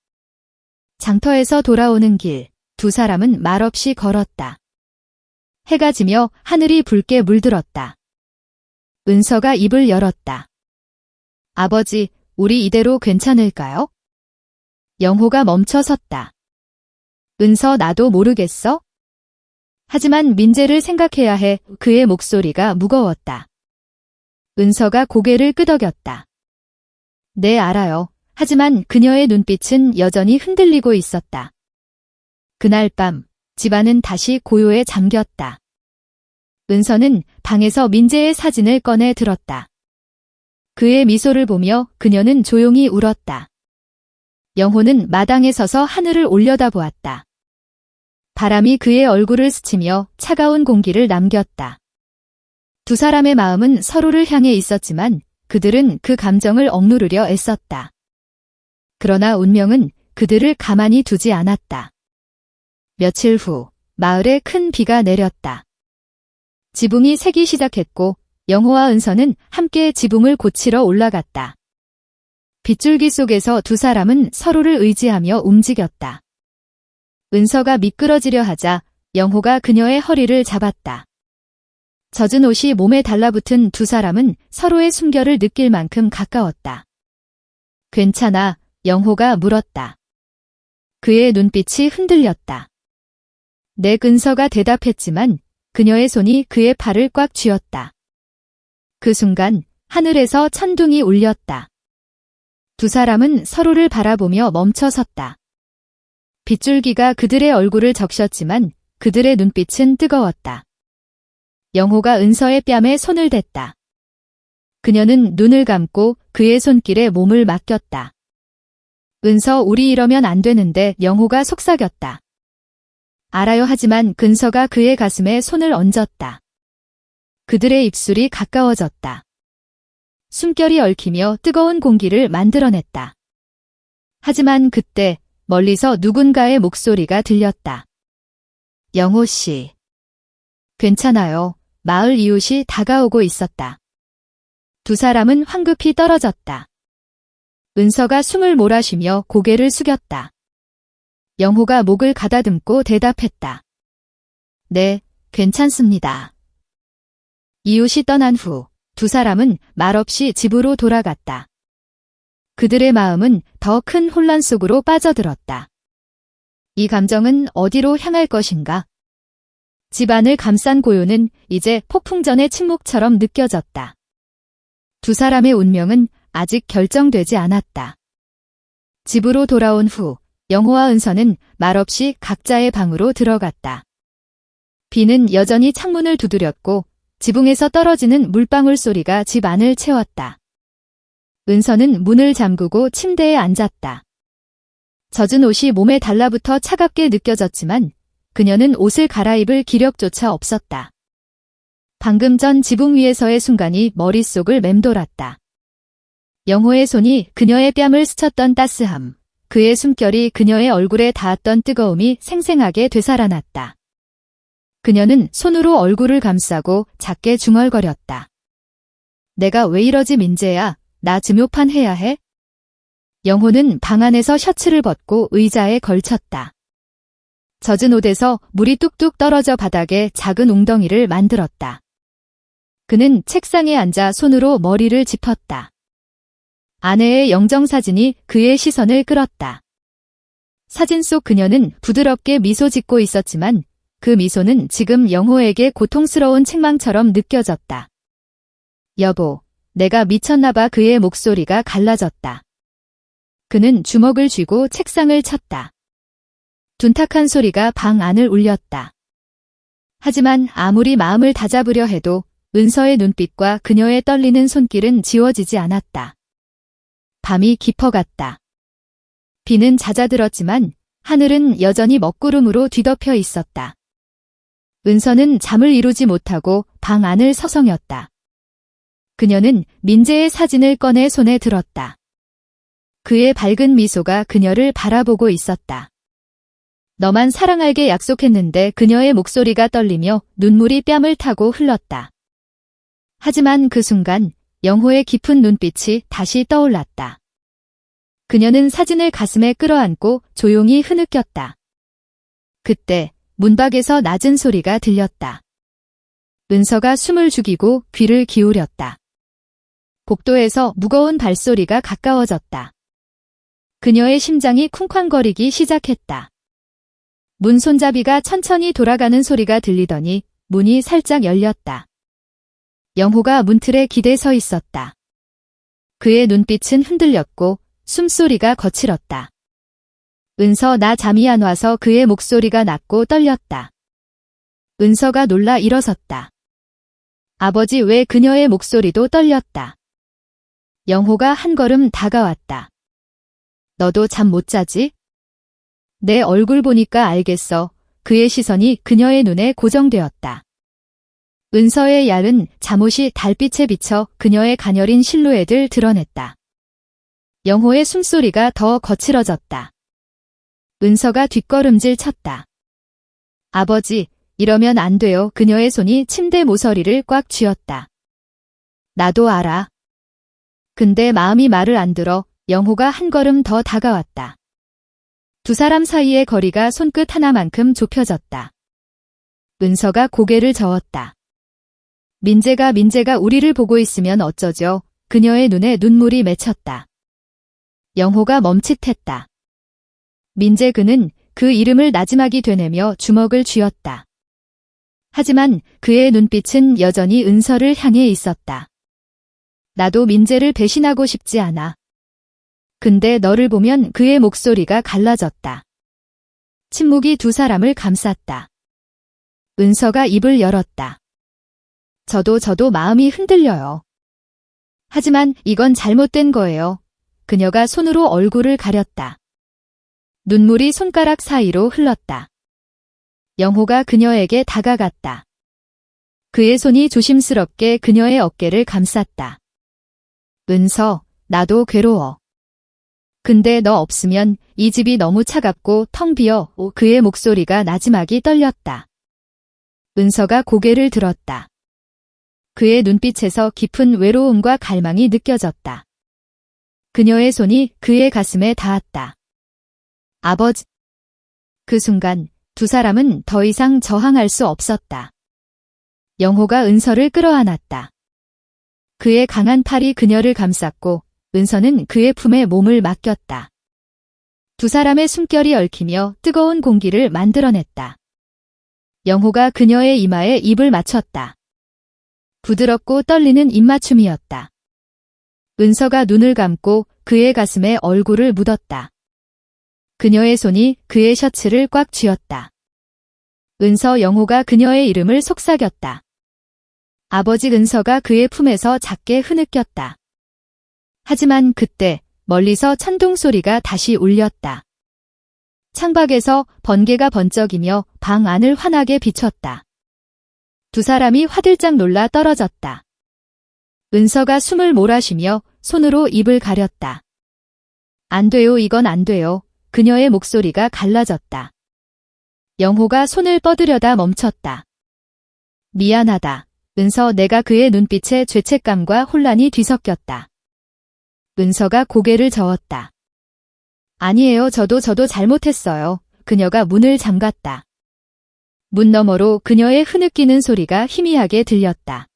장터에서 돌아오는 길, 두 사람은 말없이 걸었다. 해가 지며 하늘이 붉게 물들었다. 은서가 입을 열었다. 아버지, 우리 이대로 괜찮을까요? 영호가 멈춰 섰다. 은서, 나도 모르겠어? 하지만 민재를 생각해야 해. 그의 목소리가 무거웠다. 은서가 고개를 끄덕였다. 네, 알아요. 하지만 그녀의 눈빛은 여전히 흔들리고 있었다. 그날 밤, 집안은 다시 고요에 잠겼다. 은서는 방에서 민재의 사진을 꺼내 들었다. 그의 미소를 보며 그녀는 조용히 울었다. 영호는 마당에 서서 하늘을 올려다보았다. 바람이 그의 얼굴을 스치며 차가운 공기를 남겼다. 두 사람의 마음은 서로를 향해 있었지만 그들은 그 감정을 억누르려 애썼다. 그러나 운명은 그들을 가만히 두지 않았다. 며칠 후, 마을에 큰 비가 내렸다. 지붕이 새기 시작했고 영호와 은서는 함께 지붕을 고치러 올라갔다. 빗줄기 속에서 두 사람은 서로를 의지하며 움직였다. 은서가 미끄러지려 하자 영호가 그녀의 허리를 잡았다. 젖은 옷이 몸에 달라붙은 두 사람은 서로의 숨결을 느낄 만큼 가까웠다. 괜찮아, 영호가 물었다. 그의 눈빛이 흔들렸다. 네, 은서가 대답했지만 그녀의 손이 그의 팔을 꽉 쥐었다. 그 순간 하늘에서 천둥이 울렸다. 두 사람은 서로를 바라보며 멈춰 섰다. 빗줄기가 그들의 얼굴을 적셨지만 그들의 눈빛은 뜨거웠다. 영호가 은서의 뺨에 손을 댔다. 그녀는 눈을 감고 그의 손길에 몸을 맡겼다. 은서, 우리 이러면 안 되는데. 영호가 속삭였다. 알아요. 하지만 은서가 그의 가슴에 손을 얹었다. 그들의 입술이 가까워졌다. 숨결이 얽히며 뜨거운 공기를 만들어냈다. 하지만 그때 멀리서 누군가의 목소리가 들렸다. 영호 씨. 괜찮아요. 마을 이웃이 다가오고 있었다. 두 사람은 황급히 떨어졌다. 은서가 숨을 몰아쉬며 고개를 숙였다. 영호가 목을 가다듬고 대답했다. 네, 괜찮습니다. 이웃이 떠난 후 두 사람은 말없이 집으로 돌아갔다. 그들의 마음은 더 큰 혼란 속으로 빠져들었다. 이 감정은 어디로 향할 것인가? 집안을 감싼 고요는 이제 폭풍전의 침묵처럼 느껴졌다. 두 사람의 운명은 아직 결정되지 않았다. 집으로 돌아온 후 영호와 은서는 말없이 각자의 방으로 들어갔다. 비는 여전히 창문을 두드렸고 지붕에서 떨어지는 물방울 소리가 집 안을 채웠다. 은서는 문을 잠그고 침대에 앉았다. 젖은 옷이 몸에 달라붙어 차갑게 느껴졌지만 그녀는 옷을 갈아입을 기력조차 없었다. 방금 전 지붕 위에서의 순간이 머릿속을 맴돌았다. 영호의 손이 그녀의 뺨을 스쳤던 따스함, 그의 숨결이 그녀의 얼굴에 닿았던 뜨거움이 생생하게 되살아났다. 그녀는 손으로 얼굴을 감싸고 작게 중얼거렸다. 내가 왜 이러지 민재야, 나 증오판 해야 해? 영호는 방 안에서 셔츠를 벗고 의자에 걸쳤다. 젖은 옷에서 물이 뚝뚝 떨어져 바닥에 작은 웅덩이를 만들었다. 그는 책상에 앉아 손으로 머리를 짚었다. 아내의 영정사진이 그의 시선을 끌었다. 사진 속 그녀는 부드럽게 미소 짓고 있었지만 그 미소는 지금 영호에게 고통스러운 책망처럼 느껴졌다. 여보, 내가 미쳤나봐. 그의 목소리가 갈라졌다. 그는 주먹을 쥐고 책상을 쳤다. 둔탁한 소리가 방 안을 울렸다. 하지만 아무리 마음을 다잡으려 해도 은서의 눈빛과 그녀의 떨리는 손길은 지워지지 않았다. 밤이 깊어갔다. 비는 잦아들었지만 하늘은 여전히 먹구름으로 뒤덮여 있었다. 은서는 잠을 이루지 못하고 방 안을 서성였다. 그녀는 민재의 사진을 꺼내 손에 들었다. 그의 밝은 미소가 그녀를 바라보고 있었다. 너만 사랑할게 약속했는데. 그녀의 목소리가 떨리며 눈물이 뺨을 타고 흘렀다. 하지만 그 순간 영호의 깊은 눈빛이 다시 떠올랐다. 그녀는 사진을 가슴에 끌어안고 조용히 흐느꼈다. 그때 문밖에서 낮은 소리가 들렸다. 은서가 숨을 죽이고 귀를 기울였다. 복도에서 무거운 발소리가 가까워졌다. 그녀의 심장이 쿵쾅거리기 시작했다. 문 손잡이가 천천히 돌아가는 소리가 들리더니 문이 살짝 열렸다. 영호가 문틀에 기대 서 있었다. 그의 눈빛은 흔들렸고 숨소리가 거칠었다. 은서, 나 잠이 안 와서. 그의 목소리가 낮고 떨렸다. 은서가 놀라 일어섰다. 아버지. 왜? 그녀의 목소리도 떨렸다. 영호가 한 걸음 다가왔다. 너도 잠 못 자지? 내 얼굴 보니까 알겠어. 그의 시선이 그녀의 눈에 고정되었다. 은서의 얇은 잠옷이 달빛에 비쳐 그녀의 가녀린 실루엣을 드러냈다. 영호의 숨소리가 더 거칠어졌다. 은서가 뒷걸음질 쳤다. 아버지, 이러면 안 돼요. 그녀의 손이 침대 모서리를 꽉 쥐었다. 나도 알아. 근데 마음이 말을 안 들어. 영호가 한 걸음 더 다가왔다. 두 사람 사이의 거리가 손끝 하나만큼 좁혀졌다. 은서가 고개를 저었다. 민재가 우리를 보고 있으면 어쩌죠? 그녀의 눈에 눈물이 맺혔다. 영호가 멈칫했다. 민재. 그는 그 이름을 나지막이 되뇌며 주먹을 쥐었다. 하지만 그의 눈빛은 여전히 은서를 향해 있었다. 나도 민재를 배신하고 싶지 않아. 근데 너를 보면. 그의 목소리가 갈라졌다. 침묵이 두 사람을 감쌌다. 은서가 입을 열었다. 저도 마음이 흔들려요. 하지만 이건 잘못된 거예요. 그녀가 손으로 얼굴을 가렸다. 눈물이 손가락 사이로 흘렀다. 영호가 그녀에게 다가갔다. 그의 손이 조심스럽게 그녀의 어깨를 감쌌다. 은서, 나도 괴로워. 근데 너 없으면 이 집이 너무 차갑고 텅 비어. 그의 목소리가 나지막이 떨렸다. 은서가 고개를 들었다. 그의 눈빛에서 깊은 외로움과 갈망이 느껴졌다. 그녀의 손이 그의 가슴에 닿았다. 아버지. 그 순간 두 사람은 더 이상 저항할 수 없었다. 영호가 은서를 끌어안았다. 그의 강한 팔이 그녀를 감쌌고 은서는 그의 품에 몸을 맡겼다. 두 사람의 숨결이 얽히며 뜨거운 공기를 만들어냈다. 영호가 그녀의 이마에 입을 맞췄다. 부드럽고 떨리는 입맞춤이었다. 은서가 눈을 감고 그의 가슴에 얼굴을 묻었다. 그녀의 손이 그의 셔츠를 꽉 쥐었다. 은서. 영호가 그녀의 이름을 속삭였다. 아버지. 은서가 그의 품에서 작게 흐느꼈다. 하지만 그때 멀리서 천둥 소리가 다시 울렸다. 창밖에서 번개가 번쩍이며 방 안을 환하게 비췄다. 두 사람이 화들짝 놀라 떨어졌다. 은서가 숨을 몰아쉬며 손으로 입을 가렸다. 안 돼요. 이건 안 돼요. 그녀의 목소리가 갈라졌다. 영호가 손을 뻗으려다 멈췄다. 미안하다. 은서. 내가. 그의 눈빛에 죄책감과 혼란이 뒤섞였다. 은서가 고개를 저었다. 아니에요. 저도 잘못했어요. 그녀가 문을 잠갔다. 문 너머로 그녀의 흐느끼는 소리가 희미하게 들렸다.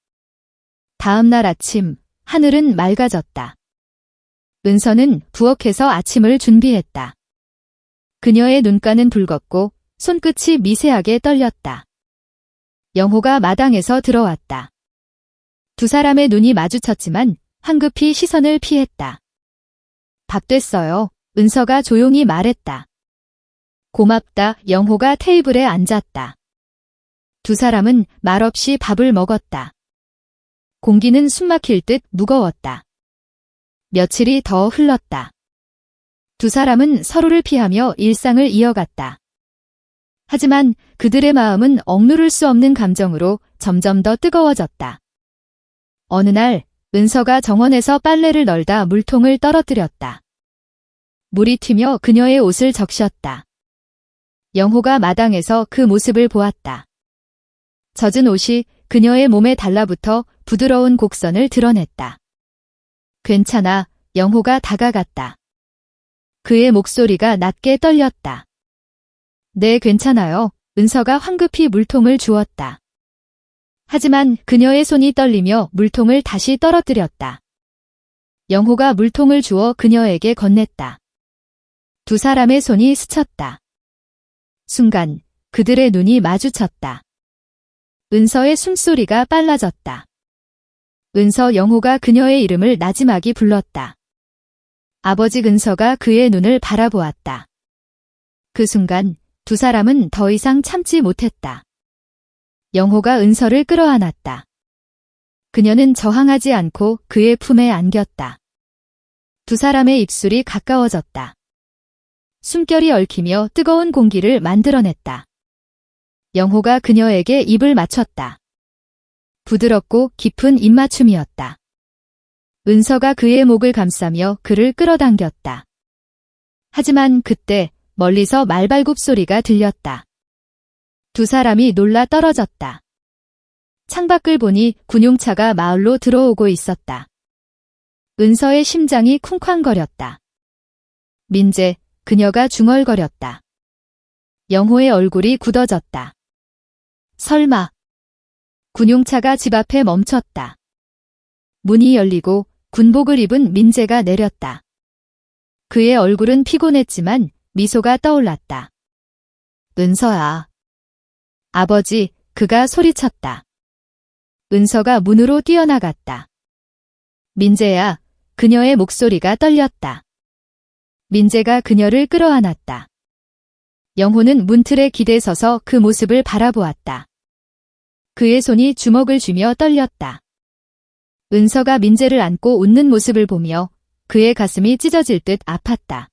다음 날 아침, 하늘은 맑아졌다. 은서는 부엌에서 아침을 준비했다. 그녀의 눈가는 붉었고 손끝이 미세하게 떨렸다. 영호가 마당에서 들어왔다. 두 사람의 눈이 마주쳤지만 황급히 시선을 피했다. 밥 됐어요. 은서가 조용히 말했다. 고맙다. 영호가 테이블에 앉았다. 두 사람은 말없이 밥을 먹었다. 공기는 숨막힐 듯 무거웠다. 며칠이 더 흘렀다. 두 사람은 서로를 피하며 일상을 이어갔다. 하지만 그들의 마음은 억누를 수 없는 감정으로 점점 더 뜨거워졌다. 어느 날 은서가 정원에서 빨래를 널다 물통을 떨어뜨렸다. 물이 튀며 그녀의 옷을 적셨다. 영호가 마당에서 그 모습을 보았다. 젖은 옷이 그녀의 몸에 달라붙어 부드러운 곡선을 드러냈다. 괜찮아. 영호가 다가갔다. 그의 목소리가 낮게 떨렸다. 네, 괜찮아요. 은서가 황급히 물통을 주었다. 하지만 그녀의 손이 떨리며 물통을 다시 떨어뜨렸다. 영호가 물통을 주어 그녀에게 건넸다. 두 사람의 손이 스쳤다. 순간 그들의 눈이 마주쳤다. 은서의 숨소리가 빨라졌다. 은서. 영호가 그녀의 이름을 나지막이 불렀다. 아버지. 은서가 그의 눈을 바라보았다. 그 순간 두 사람은 더 이상 참지 못했다. 영호가 은서를 끌어안았다. 그녀는 저항하지 않고 그의 품에 안겼다. 두 사람의 입술이 가까워졌다. 숨결이 얽히며 뜨거운 공기를 만들어냈다. 영호가 그녀에게 입을 맞췄다. 부드럽고 깊은 입맞춤이었다. 은서가 그의 목을 감싸며 그를 끌어당겼다. 하지만 그때 멀리서 말발굽 소리가 들렸다. 두 사람이 놀라 떨어졌다. 창밖을 보니 군용차가 마을로 들어오고 있었다. 은서의 심장이 쿵쾅거렸다. 민재. 그녀가 중얼거렸다. 영호의 얼굴이 굳어졌다. 설마. 군용차가 집 앞에 멈췄다. 문이 열리고 군복을 입은 민재가 내렸다. 그의 얼굴은 피곤했지만 미소가 떠올랐다. 은서야. 아버지. 그가 소리쳤다. 은서가 문으로 뛰어나갔다. 민재야. 그녀의 목소리가 떨렸다. 민재가 그녀를 끌어안았다. 영호는 문틀에 기대 서서 그 모습을 바라보았다. 그의 손이 주먹을 쥐며 떨렸다. 은서가 민재를 안고 웃는 모습을 보며 그의 가슴이 찢어질 듯 아팠다.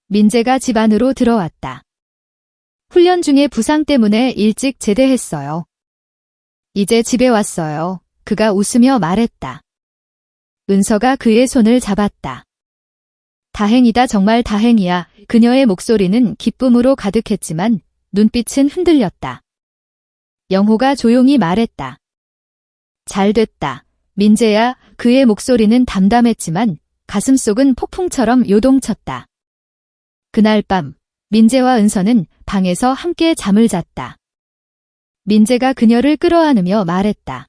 민재가 집 안으로 들어왔다. 훈련 중에 부상 때문에 일찍 제대했어요. 이제 집에 왔어요. 그가 웃으며 말했다. 은서가 그의 손을 잡았다. 다행이다. 정말 다행이야. 그녀의 목소리는 기쁨으로 가득했지만 눈빛은 흔들렸다. 영호가 조용히 말했다. 잘 됐다. 민재야. 그의 목소리는 담담했지만 가슴속은 폭풍처럼 요동쳤다. 그날 밤 민재와 은서는 방에서 함께 잠을 잤다. 민재가 그녀를 끌어안으며 말했다.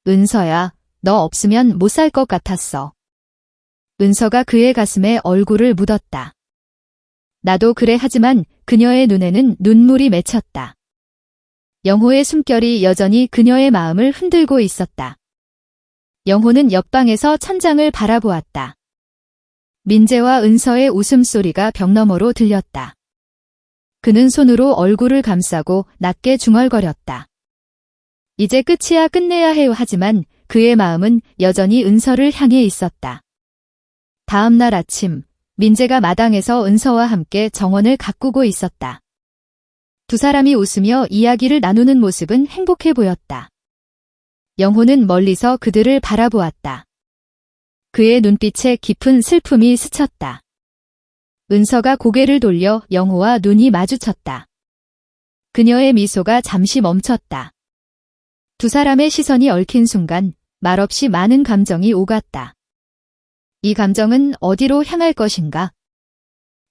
은서야. 너 없으면 못 살 것 같았어. 은서가 그의 가슴에 얼굴을 묻었다. 나도 그래. 하지만 그녀의 눈에는 눈물이 맺혔다. 영호의 숨결이 여전히 그녀의 마음을 흔들고 있었다. 영호는 옆방에서 천장을 바라보았다. 민재와 은서의 웃음소리가 벽 너머로 들렸다. 그는 손으로 얼굴을 감싸고 낮게 중얼거렸다. 이제 끝이야. 끝내야 해요. 하지만 그의 마음은 여전히 은서를 향해 있었다. 다음 날 아침, 민재가 마당에서 은서와 함께 정원을 가꾸고 있었다. 두 사람이 웃으며 이야기를 나누는 모습은 행복해 보였다. 영호는 멀리서 그들을 바라보았다. 그의 눈빛에 깊은 슬픔이 스쳤다. 은서가 고개를 돌려 영호와 눈이 마주쳤다. 그녀의 미소가 잠시 멈췄다. 두 사람의 시선이 얽힌 순간 말없이 많은 감정이 오갔다. 이 감정은 어디로 향할 것인가?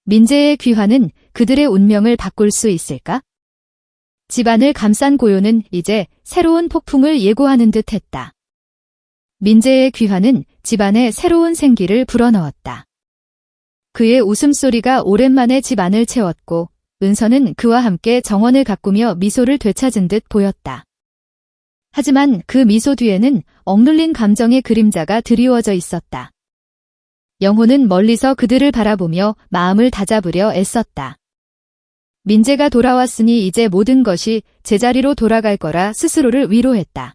민재의 귀환은 그들의 운명을 바꿀 수 있을까? 집안을 감싼 고요는 이제 새로운 폭풍을 예고하는 듯 했다. 민재의 귀환은 집안에 새로운 생기를 불어넣었다. 그의 웃음소리가 오랜만에 집안을 채웠고 은서는 그와 함께 정원을 가꾸며 미소를 되찾은 듯 보였다. 하지만 그 미소 뒤에는 억눌린 감정의 그림자가 드리워져 있었다. 영호는 멀리서 그들을 바라보며 마음을 다잡으려 애썼다. 민재가 돌아왔으니 이제 모든 것이 제자리로 돌아갈 거라 스스로를 위로했다.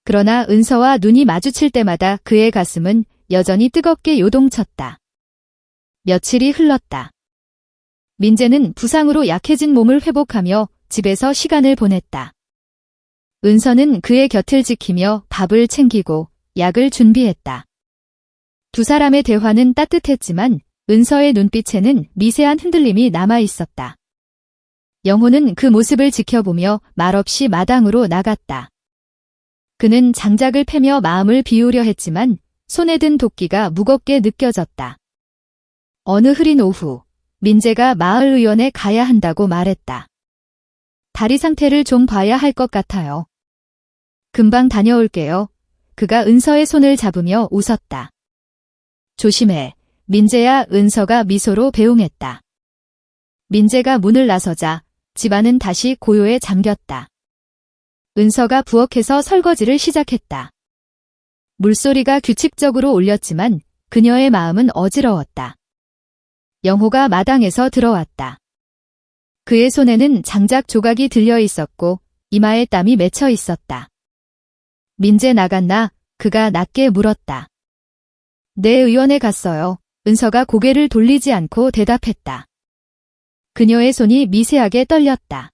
그러나 은서와 눈이 마주칠 때마다 그의 가슴은 여전히 뜨겁게 요동쳤다. 며칠이 흘렀다. 민재는 부상으로 약해진 몸을 회복하며 집에서 시간을 보냈다. 은서는 그의 곁을 지키며 밥을 챙기고 약을 준비했다. 두 사람의 대화는 따뜻했지만 은서의 눈빛에는 미세한 흔들림이 남아 있었다. 영호는 그 모습을 지켜보며 말없이 마당으로 나갔다. 그는 장작을 패며 마음을 비우려 했지만 손에 든 도끼가 무겁게 느껴졌다. 어느 흐린 오후, 민재가 마을의원에 가야 한다고 말했다. 다리 상태를 좀 봐야 할 것 같아요. 금방 다녀올게요. 그가 은서의 손을 잡으며 웃었다. 조심해. 민재야. 은서가 미소로 배웅했다. 민재가 문을 나서자 집안은 다시 고요에 잠겼다. 은서가 부엌에서 설거지를 시작했다. 물소리가 규칙적으로 울렸지만 그녀의 마음은 어지러웠다. 영호가 마당에서 들어왔다. 그의 손에는 장작 조각이 들려 있었고 이마에 땀이 맺혀 있었다. 민재 나갔나? 그가 낮게 물었다. 네, 의원에 갔어요. 은서가 고개를 돌리지 않고 대답했다. 그녀의 손이 미세하게 떨렸다.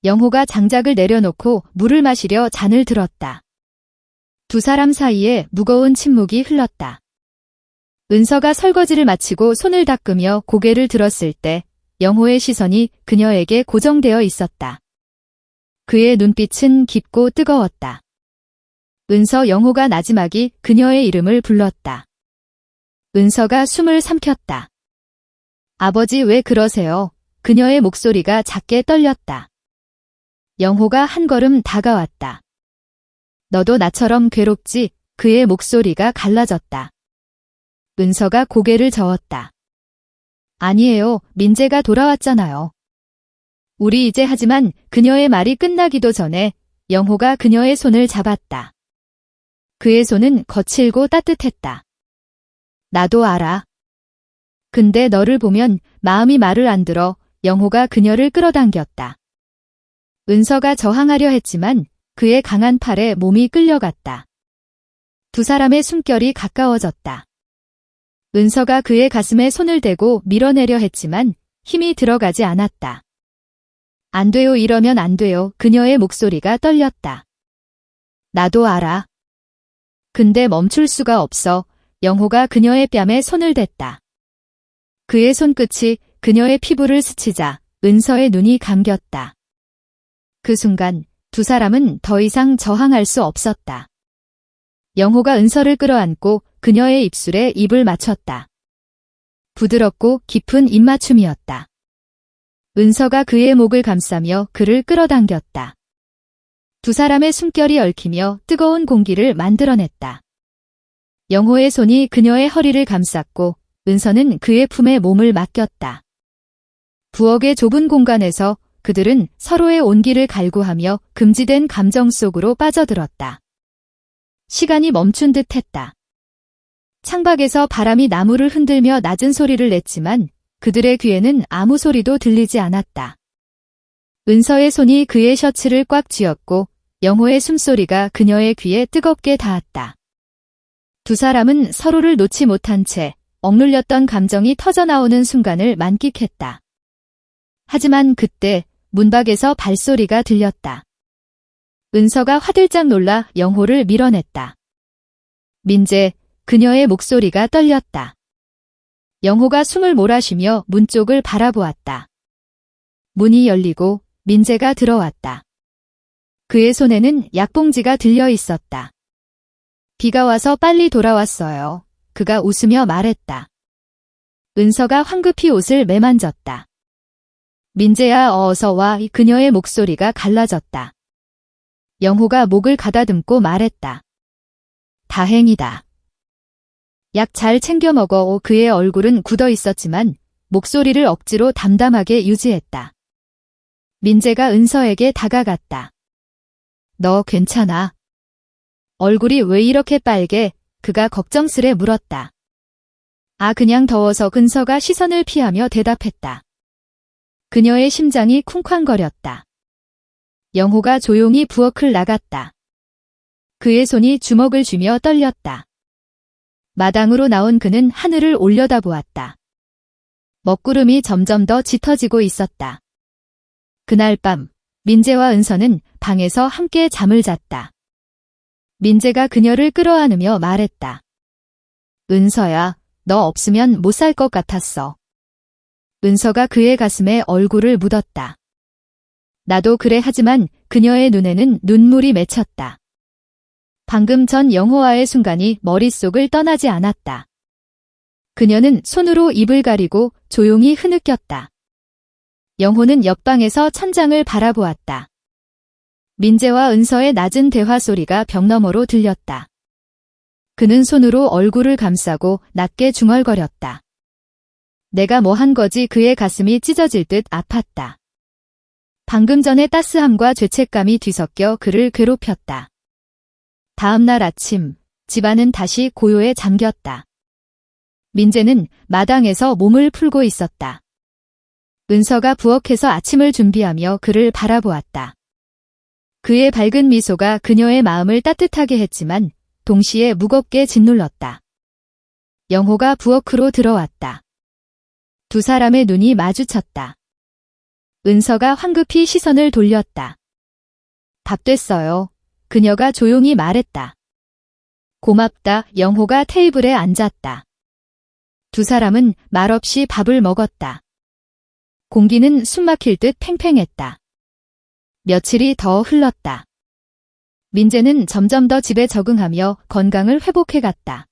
영호가 장작을 내려놓고 물을 마시려 잔을 들었다. 두 사람 사이에 무거운 침묵이 흘렀다. 은서가 설거지를 마치고 손을 닦으며 고개를 들었을 때 영호의 시선이 그녀에게 고정되어 있었다. 그의 눈빛은 깊고 뜨거웠다. 은서. 영호가 나지막이 그녀의 이름을 불렀다. 은서가 숨을 삼켰다. 아버지 왜 그러세요? 그녀의 목소리가 작게 떨렸다. 영호가 한 걸음 다가왔다. 너도 나처럼 괴롭지? 그의 목소리가 갈라졌다. 은서가 고개를 저었다. 아니에요. 민재가 돌아왔잖아요. 우리 이제 하지만 그녀의 말이 끝나기도 전에 영호가 그녀의 손을 잡았다. 그의 손은 거칠고 따뜻했다. 나도 알아. 근데 너를 보면 마음이 말을 안 들어. 영호가 그녀를 끌어당겼다. 은서가 저항하려 했지만 그의 강한 팔에 몸이 끌려갔다. 두 사람의 숨결이 가까워졌다. 은서가 그의 가슴에 손을 대고 밀어내려 했지만 힘이 들어가지 않았다. 안 돼요. 이러면 안 돼요. 그녀의 목소리가 떨렸다. 나도 알아. 근데 멈출 수가 없어. 영호가 그녀의 뺨에 손을 댔다. 그의 손끝이 그녀의 피부를 스치자 은서의 눈이 감겼다. 그 순간 두 사람은 더 이상 저항할 수 없었다. 영호가 은서를 끌어안고 그녀의 입술에 입을 맞췄다. 부드럽고 깊은 입맞춤이었다. 은서가 그의 목을 감싸며 그를 끌어당겼다. 두 사람의 숨결이 얽히며 뜨거운 공기를 만들어냈다. 영호의 손이 그녀의 허리를 감쌌고 은서는 그의 품에 몸을 맡겼다. 부엌의 좁은 공간에서 그들은 서로의 온기를 갈구하며 금지된 감정 속으로 빠져들었다. 시간이 멈춘 듯 했다. 창밖에서 바람이 나무를 흔들며 낮은 소리를 냈지만 그들의 귀에는 아무 소리도 들리지 않았다. 은서의 손이 그의 셔츠를 꽉 쥐었고 영호의 숨소리가 그녀의 귀에 뜨겁게 닿았다. 두 사람은 서로를 놓지 못한 채 억눌렸던 감정이 터져나오는 순간을 만끽했다. 하지만 그때 문밖에서 발소리가 들렸다. 은서가 화들짝 놀라 영호를 밀어냈다. 민재. 그녀의 목소리가 떨렸다. 영호가 숨을 몰아쉬며 문 쪽을 바라보았다. 문이 열리고 민재가 들어왔다. 그의 손에는 약봉지가 들려 있었다. 비가 와서 빨리 돌아왔어요. 그가 웃으며 말했다. 은서가 황급히 옷을 매만졌다. 민재야 어서 와. 그녀의 목소리가 갈라졌다. 영호가 목을 가다듬고 말했다. 다행이다. 약 잘 챙겨 먹어. 그의 얼굴은 굳어 있었지만 목소리를 억지로 담담하게 유지했다. 민재가 은서에게 다가갔다. 너 괜찮아? 얼굴이 왜 이렇게 빨개? 그가 걱정스레 물었다. 그냥 더워서. 은서가 시선을 피하며 대답했다. 그녀의 심장이 쿵쾅거렸다. 영호가 조용히 부엌을 나갔다. 그의 손이 주먹을 쥐며 떨렸다. 마당으로 나온 그는 하늘을 올려다보았다. 먹구름이 점점 더 짙어지고 있었다. 그날 밤, 민재와 은서는 방에서 함께 잠을 잤다. 민재가 그녀를 끌어안으며 말했다. 은서야, 너 없으면 못 살 것 같았어. 은서가 그의 가슴에 얼굴을 묻었다. 나도 그래. 하지만 그녀의 눈에는 눈물이 맺혔다. 방금 전 영호와의 순간이 머릿속을 떠나지 않았다. 그녀는 손으로 입을 가리고 조용히 흐느꼈다. 영호는 옆방에서 천장을 바라보았다. 민재와 은서의 낮은 대화 소리가 벽 너머로 들렸다. 그는 손으로 얼굴을 감싸고 낮게 중얼거렸다. 내가 뭐 한 거지? 그의 가슴이 찢어질 듯 아팠다. 방금 전의 따스함과 죄책감이 뒤섞여 그를 괴롭혔다. 다음 날 아침, 집안은 다시 고요에 잠겼다. 민재는 마당에서 몸을 풀고 있었다. 은서가 부엌에서 아침을 준비하며 그를 바라보았다. 그의 밝은 미소가 그녀의 마음을 따뜻하게 했지만 동시에 무겁게 짓눌렀다. 영호가 부엌으로 들어왔다. 두 사람의 눈이 마주쳤다. 은서가 황급히 시선을 돌렸다. 밥 됐어요. 그녀가 조용히 말했다. 고맙다. 영호가 테이블에 앉았다. 두 사람은 말없이 밥을 먹었다. 공기는 숨막힐 듯 팽팽했다. 며칠이 더 흘렀다. 민재는 점점 더 집에 적응하며 건강을 회복해갔다.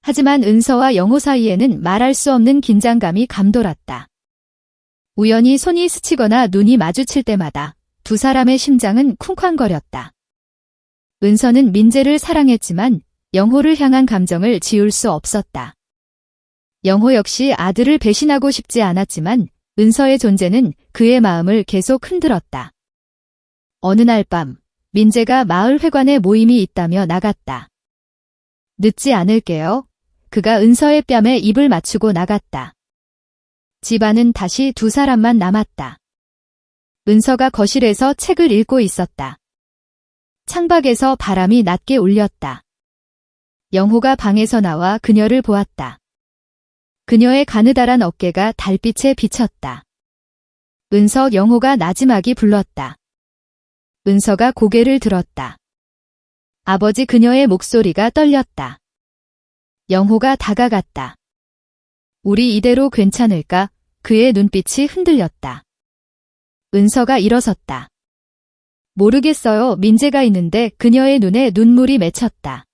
하지만 은서와 영호 사이에는 말할 수 없는 긴장감이 감돌았다. 우연히 손이 스치거나 눈이 마주칠 때마다 두 사람의 심장은 쿵쾅거렸다. 은서는 민재를 사랑했지만 영호를 향한 감정을 지울 수 없었다. 영호 역시 아들을 배신하고 싶지 않았지만 은서의 존재는 그의 마음을 계속 흔들었다. 어느 날 밤, 민재가 마을 회관에 모임이 있다며 나갔다. 늦지 않을게요. 그가 은서의 뺨에 입을 맞추고 나갔다. 집안은 다시 두 사람만 남았다. 은서가 거실에서 책을 읽고 있었다. 창밖에서 바람이 낮게 울렸다. 영호가 방에서 나와 그녀를 보았다. 그녀의 가느다란 어깨가 달빛에 비쳤다. 은서. 영호가 나지막이 불렀다. 은서가 고개를 들었다. 아버지. 그녀의 목소리가 떨렸다. 영호가 다가갔다. 우리 이대로 괜찮을까? 그의 눈빛이 흔들렸다. 은서가 일어섰다. 모르겠어요. 민재가 있는데. 그녀의 눈에 눈물이 맺혔다.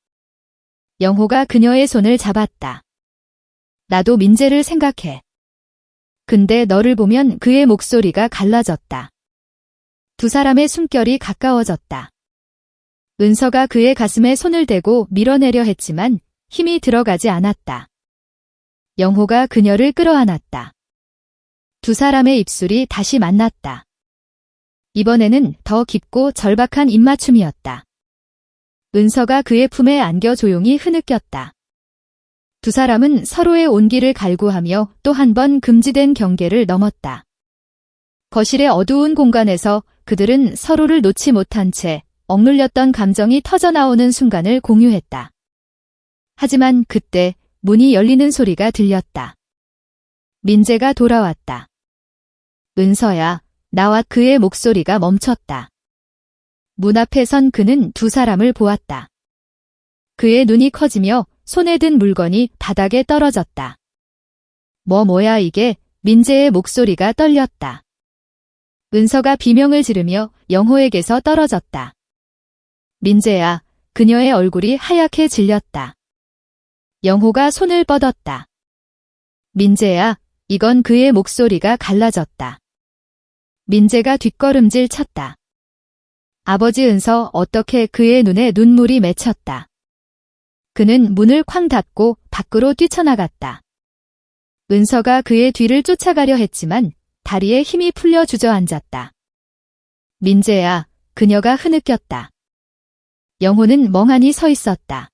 영호가 그녀의 손을 잡았다. 나도 민재를 생각해. 근데 너를 보면. 그의 목소리가 갈라졌다. 두 사람의 숨결이 가까워졌다. 은서가 그의 가슴에 손을 대고 밀어내려 했지만 힘이 들어가지 않았다. 영호가 그녀를 끌어안았다. 두 사람의 입술이 다시 만났다. 이번에는 더 깊고 절박한 입맞춤이었다. 은서가 그의 품에 안겨 조용히 흐느꼈다. 두 사람은 서로의 온기를 갈구하며 또 한 번 금지된 경계를 넘었다. 거실의 어두운 공간에서 그들은 서로를 놓지 못한 채 억눌렸던 감정이 터져나오는 순간을 공유했다. 하지만 그때 문이 열리는 소리가 들렸다. 민재가 돌아왔다. 은서야. 나와. 그의 목소리가 멈췄다. 문 앞에 선 그는 두 사람을 보았다. 그의 눈이 커지며 손에 든 물건이 바닥에 떨어졌다. 뭐야 이게? 민재의 목소리가 떨렸다. 은서가 비명을 지르며 영호에게서 떨어졌다. 민재야. 그녀의 얼굴이 하얗게 질렸다. 영호가 손을 뻗었다. 민재야, 이건 그의 목소리가 갈라졌다. 민재가 뒷걸음질 쳤다. 아버지 은서 어떻게 그의 눈에 눈물이 맺혔다. 그는 문을 쾅 닫고 밖으로 뛰쳐나갔다. 은서가 그의 뒤를 쫓아가려 했지만 다리에 힘이 풀려 주저앉았다. 민재야, 그녀가 흐느꼈다. 영호는 멍하니 서 있었다.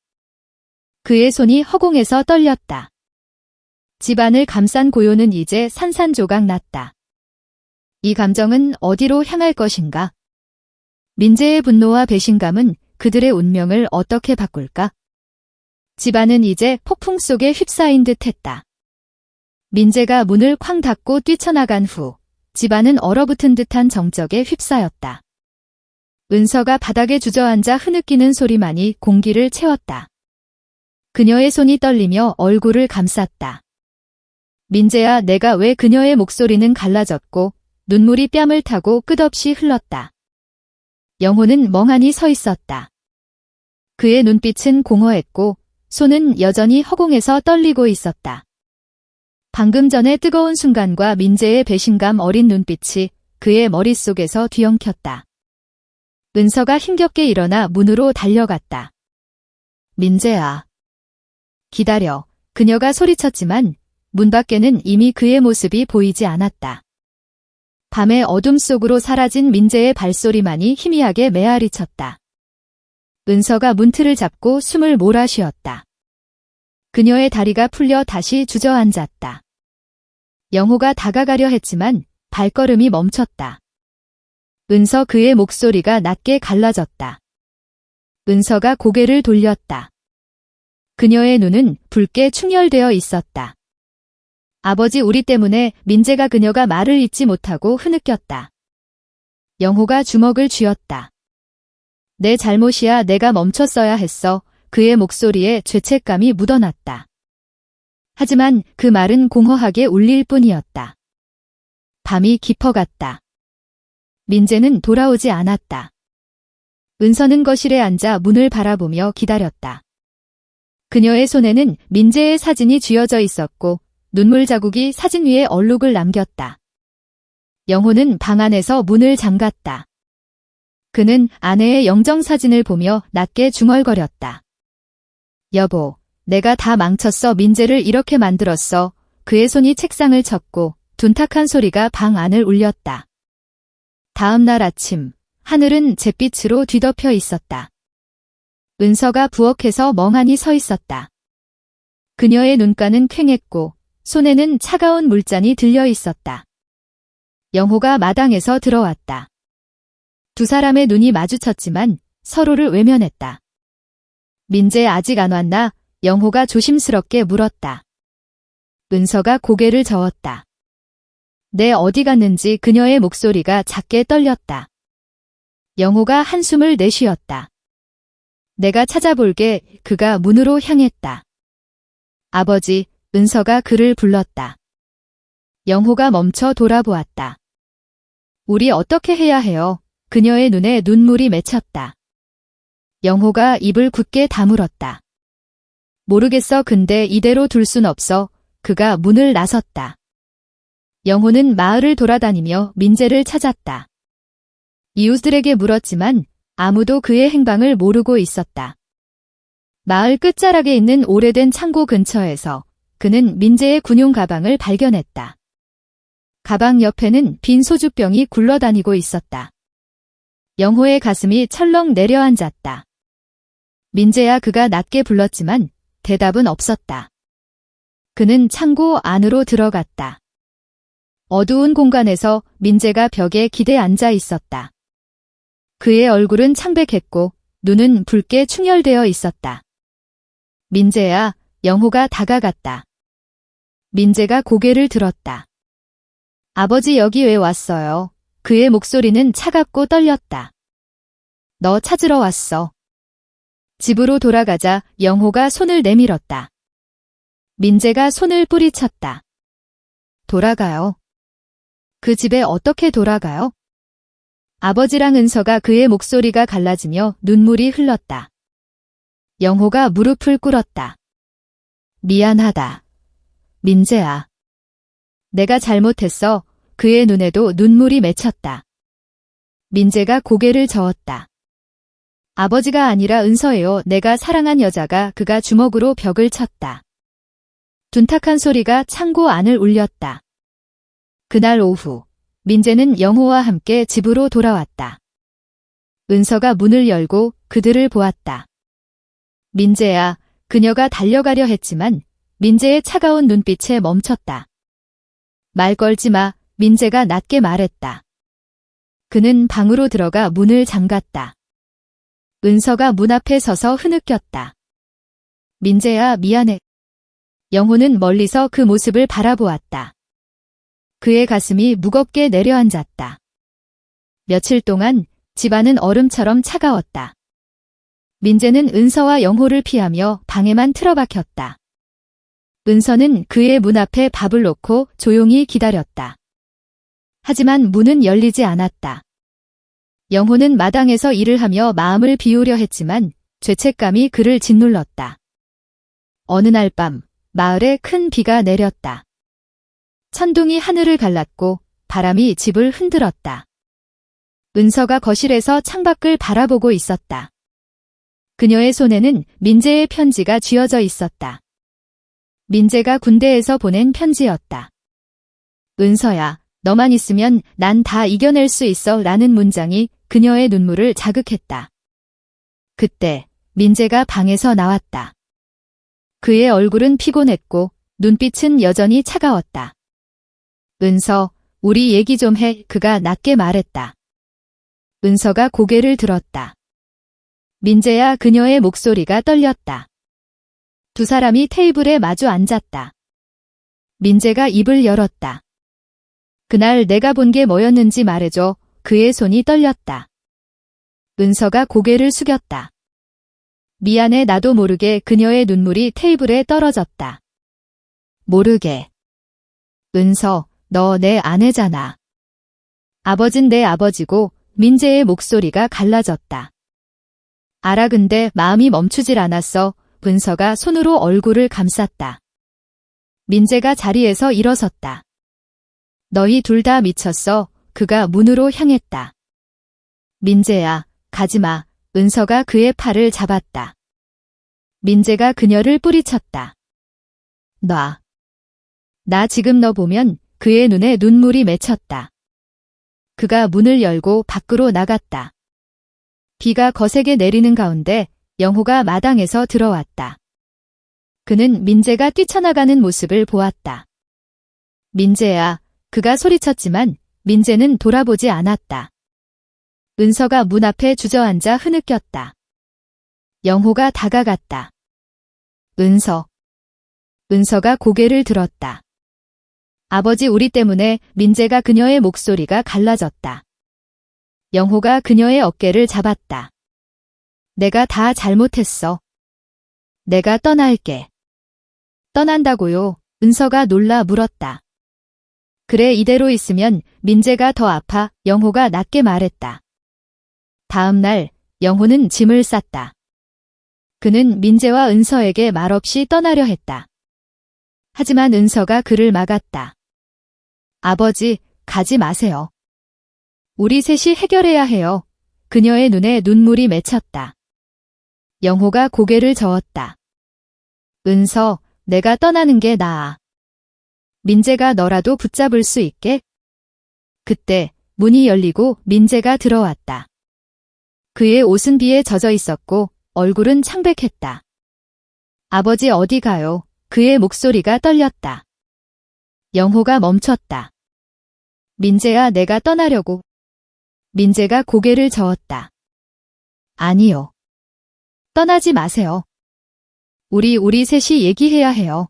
그의 손이 허공에서 떨렸다. 집안을 감싼 고요는 이제 산산조각 났다. 이 감정은 어디로 향할 것인가? 민재의 분노와 배신감은 그들의 운명을 어떻게 바꿀까? 집안은 이제 폭풍 속에 휩싸인 듯 했다. 민재가 문을 쾅 닫고 뛰쳐나간 후 집안은 얼어붙은 듯한 정적에 휩싸였다. 은서가 바닥에 주저앉아 흐느끼는 소리만이 공기를 채웠다. 그녀의 손이 떨리며 얼굴을 감쌌다. 민재야, 내가 왜 그녀의 목소리는 갈라졌고 눈물이 뺨을 타고 끝없이 흘렀다. 영호는 멍하니 서 있었다. 그의 눈빛은 공허했고 손은 여전히 허공에서 떨리고 있었다. 방금 전의 뜨거운 순간과 민재의 배신감 어린 눈빛이 그의 머릿속에서 뒤엉켰다. 은서가 힘겹게 일어나 문으로 달려갔다. 민재야. 기다려. 그녀가 소리쳤지만 문 밖에는 이미 그의 모습이 보이지 않았다. 밤의 어둠 속으로 사라진 민재의 발소리만이 희미하게 메아리쳤다. 은서가 문틀을 잡고 숨을 몰아쉬었다. 그녀의 다리가 풀려 다시 주저앉았다. 영호가 다가가려 했지만 발걸음이 멈췄다. 은서, 그의 목소리가 낮게 갈라졌다. 은서가 고개를 돌렸다. 그녀의 눈은 붉게 충혈되어 있었다. 아버지, 우리 때문에 민재가 그녀가 말을 잇지 못하고 흐느꼈다. 영호가 주먹을 쥐었다. 내 잘못이야. 내가 멈췄어야 했어. 그의 목소리에 죄책감이 묻어났다. 하지만 그 말은 공허하게 울릴 뿐이었다. 밤이 깊어갔다. 민재는 돌아오지 않았다. 은서는 거실에 앉아 문을 바라보며 기다렸다. 그녀의 손에는 민재의 사진이 쥐어져 있었고 눈물 자국이 사진 위에 얼룩을 남겼다. 영호는 방 안에서 문을 잠갔다. 그는 아내의 영정사진을 보며 낮게 중얼거렸다. 여보, 내가 다 망쳤어. 민재를 이렇게 만들었어. 그의 손이 책상을 쳤고 둔탁한 소리가 방 안을 울렸다. 다음 날 아침, 하늘은 잿빛으로 뒤덮여 있었다. 은서가 부엌에서 멍하니 서 있었다. 그녀의 눈가는 퀭했고 손에는 차가운 물잔이 들려 있었다. 영호가 마당에서 들어왔다. 두 사람의 눈이 마주쳤지만 서로를 외면했다. 민재 아직 안 왔나? 영호가 조심스럽게 물었다. 은서가 고개를 저었다. 내 어디 갔는지. 그녀의 목소리가 작게 떨렸다. 영호가 한숨을 내쉬었다. 내가 찾아볼게. 그가 문으로 향했다. 아버지, 은서가 그를 불렀다. 영호가 멈춰 돌아보았다. 우리 어떻게 해야 해요? 그녀의 눈에 눈물이 맺혔다. 영호가 입을 굳게 다물었다. 모르겠어. 근데 이대로 둘 순 없어. 그가 문을 나섰다. 영호는 마을을 돌아다니며 민재를 찾았다. 이웃들에게 물었지만 아무도 그의 행방을 모르고 있었다. 마을 끝자락에 있는 오래된 창고 근처에서 그는 민재의 군용 가방을 발견했다. 가방 옆에는 빈 소주병이 굴러다니고 있었다. 영호의 가슴이 철렁 내려앉았다. 민재야. 그가 낮게 불렀지만 대답은 없었다. 그는 창고 안으로 들어갔다. 어두운 공간에서 민재가 벽에 기대 앉아 있었다. 그의 얼굴은 창백했고 눈은 붉게 충혈되어 있었다. 민재야. 영호가 다가갔다. 민재가 고개를 들었다. 아버지, 여기 왜 왔어요? 그의 목소리는 차갑고 떨렸다. 너 찾으러 왔어. 집으로 돌아가자 영호가 손을 내밀었다. 민재가 손을 뿌리쳤다. 돌아가요. 그 집에 어떻게 돌아가요? 아버지랑 은서가. 그의 목소리가 갈라지며 눈물이 흘렀다. 영호가 무릎을 꿇었다. 미안하다. 민재야. 내가 잘못했어. 그의 눈에도 눈물이 맺혔다. 민재가 고개를 저었다. 아버지가 아니라 은서예요. 내가 사랑한 여자가. 그가 주먹으로 벽을 쳤다. 둔탁한 소리가 창고 안을 울렸다. 그날 오후, 민재는 영호와 함께 집으로 돌아왔다. 은서가 문을 열고 그들을 보았다. 민재야, 그녀가 달려가려 했지만 민재의 차가운 눈빛에 멈췄다. 말 걸지 마, 민재가 낮게 말했다. 그는 방으로 들어가 문을 잠갔다. 은서가 문 앞에 서서 흐느꼈다. 민재야, 미안해. 영호는 멀리서 그 모습을 바라보았다. 그의 가슴이 무겁게 내려앉았다. 며칠 동안 집안은 얼음처럼 차가웠다. 민재는 은서와 영호를 피하며 방에만 틀어박혔다. 은서는 그의 문 앞에 밥을 놓고 조용히 기다렸다. 하지만 문은 열리지 않았다. 영호는 마당에서 일을 하며 마음을 비우려 했지만 죄책감이 그를 짓눌렀다. 어느 날 밤, 마을에 큰 비가 내렸다. 천둥이 하늘을 갈랐고 바람이 집을 흔들었다. 은서가 거실에서 창밖을 바라보고 있었다. 그녀의 손에는 민재의 편지가 쥐어져 있었다. 민재가 군대에서 보낸 편지였다. 은서야, 너만 있으면 난 다 이겨낼 수 있어 라는 문장이 그녀의 눈물을 자극했다. 그때 민재가 방에서 나왔다. 그의 얼굴은 피곤했고 눈빛은 여전히 차가웠다. 은서, 우리 얘기 좀 해. 그가 낮게 말했다. 은서가 고개를 들었다. 민재야, 그녀의 목소리가 떨렸다. 두 사람이 테이블에 마주 앉았다. 민재가 입을 열었다. 그날 내가 본 게 뭐였는지 말해줘. 그의 손이 떨렸다. 은서가 고개를 숙였다. 미안해. 나도 모르게 그녀의 눈물이 테이블에 떨어졌다. 모르게. 은서, 너 내 아내잖아. 아버진 내 아버지고. 민재의 목소리가 갈라졌다. 알아. 근데 마음이 멈추질 않았어. 은서가 손으로 얼굴을 감쌌다. 민재가 자리에서 일어섰다. 너희 둘 다 미쳤어. 그가 문으로 향했다. 민재야, 가지마. 은서가 그의 팔을 잡았다. 민재가 그녀를 뿌리쳤다. 놔. 나 지금 너 보면. 그의 눈에 눈물이 맺혔다. 그가 문을 열고 밖으로 나갔다. 비가 거세게 내리는 가운데 영호가 마당에서 들어왔다. 그는 민재가 뛰쳐나가는 모습을 보았다. 민재야, 그가 소리쳤지만 민재는 돌아보지 않았다. 은서가 문 앞에 주저앉아 흐느꼈다. 영호가 다가갔다. 은서. 은서가 고개를 들었다. 아버지, 우리 때문에. 민재가 그녀의 목소리가 갈라졌다. 영호가 그녀의 어깨를 잡았다. 내가 다 잘못했어. 내가 떠날게. 떠난다고요? 은서가 놀라 물었다. 그래, 이대로 있으면 민재가 더 아파. 영호가 낮게 말했다. 다음 날 영호는 짐을 쌌다. 그는 민재와 은서에게 말없이 떠나려 했다. 하지만 은서가 그를 막았다. 아버지, 가지 마세요. 우리 셋이 해결해야 해요. 그녀의 눈에 눈물이 맺혔다. 영호가 고개를 저었다. 은서, 내가 떠나는 게 나아. 민재가 너라도 붙잡을 수 있게? 그때 문이 열리고 민재가 들어왔다. 그의 옷은 비에 젖어 있었고 얼굴은 창백했다. 아버지, 어디 가요? 그의 목소리가 떨렸다. 영호가 멈췄다. 민재야, 내가 떠나려고. 민재가 고개를 저었다. 아니요. 떠나지 마세요. 우리 셋이 얘기해야 해요.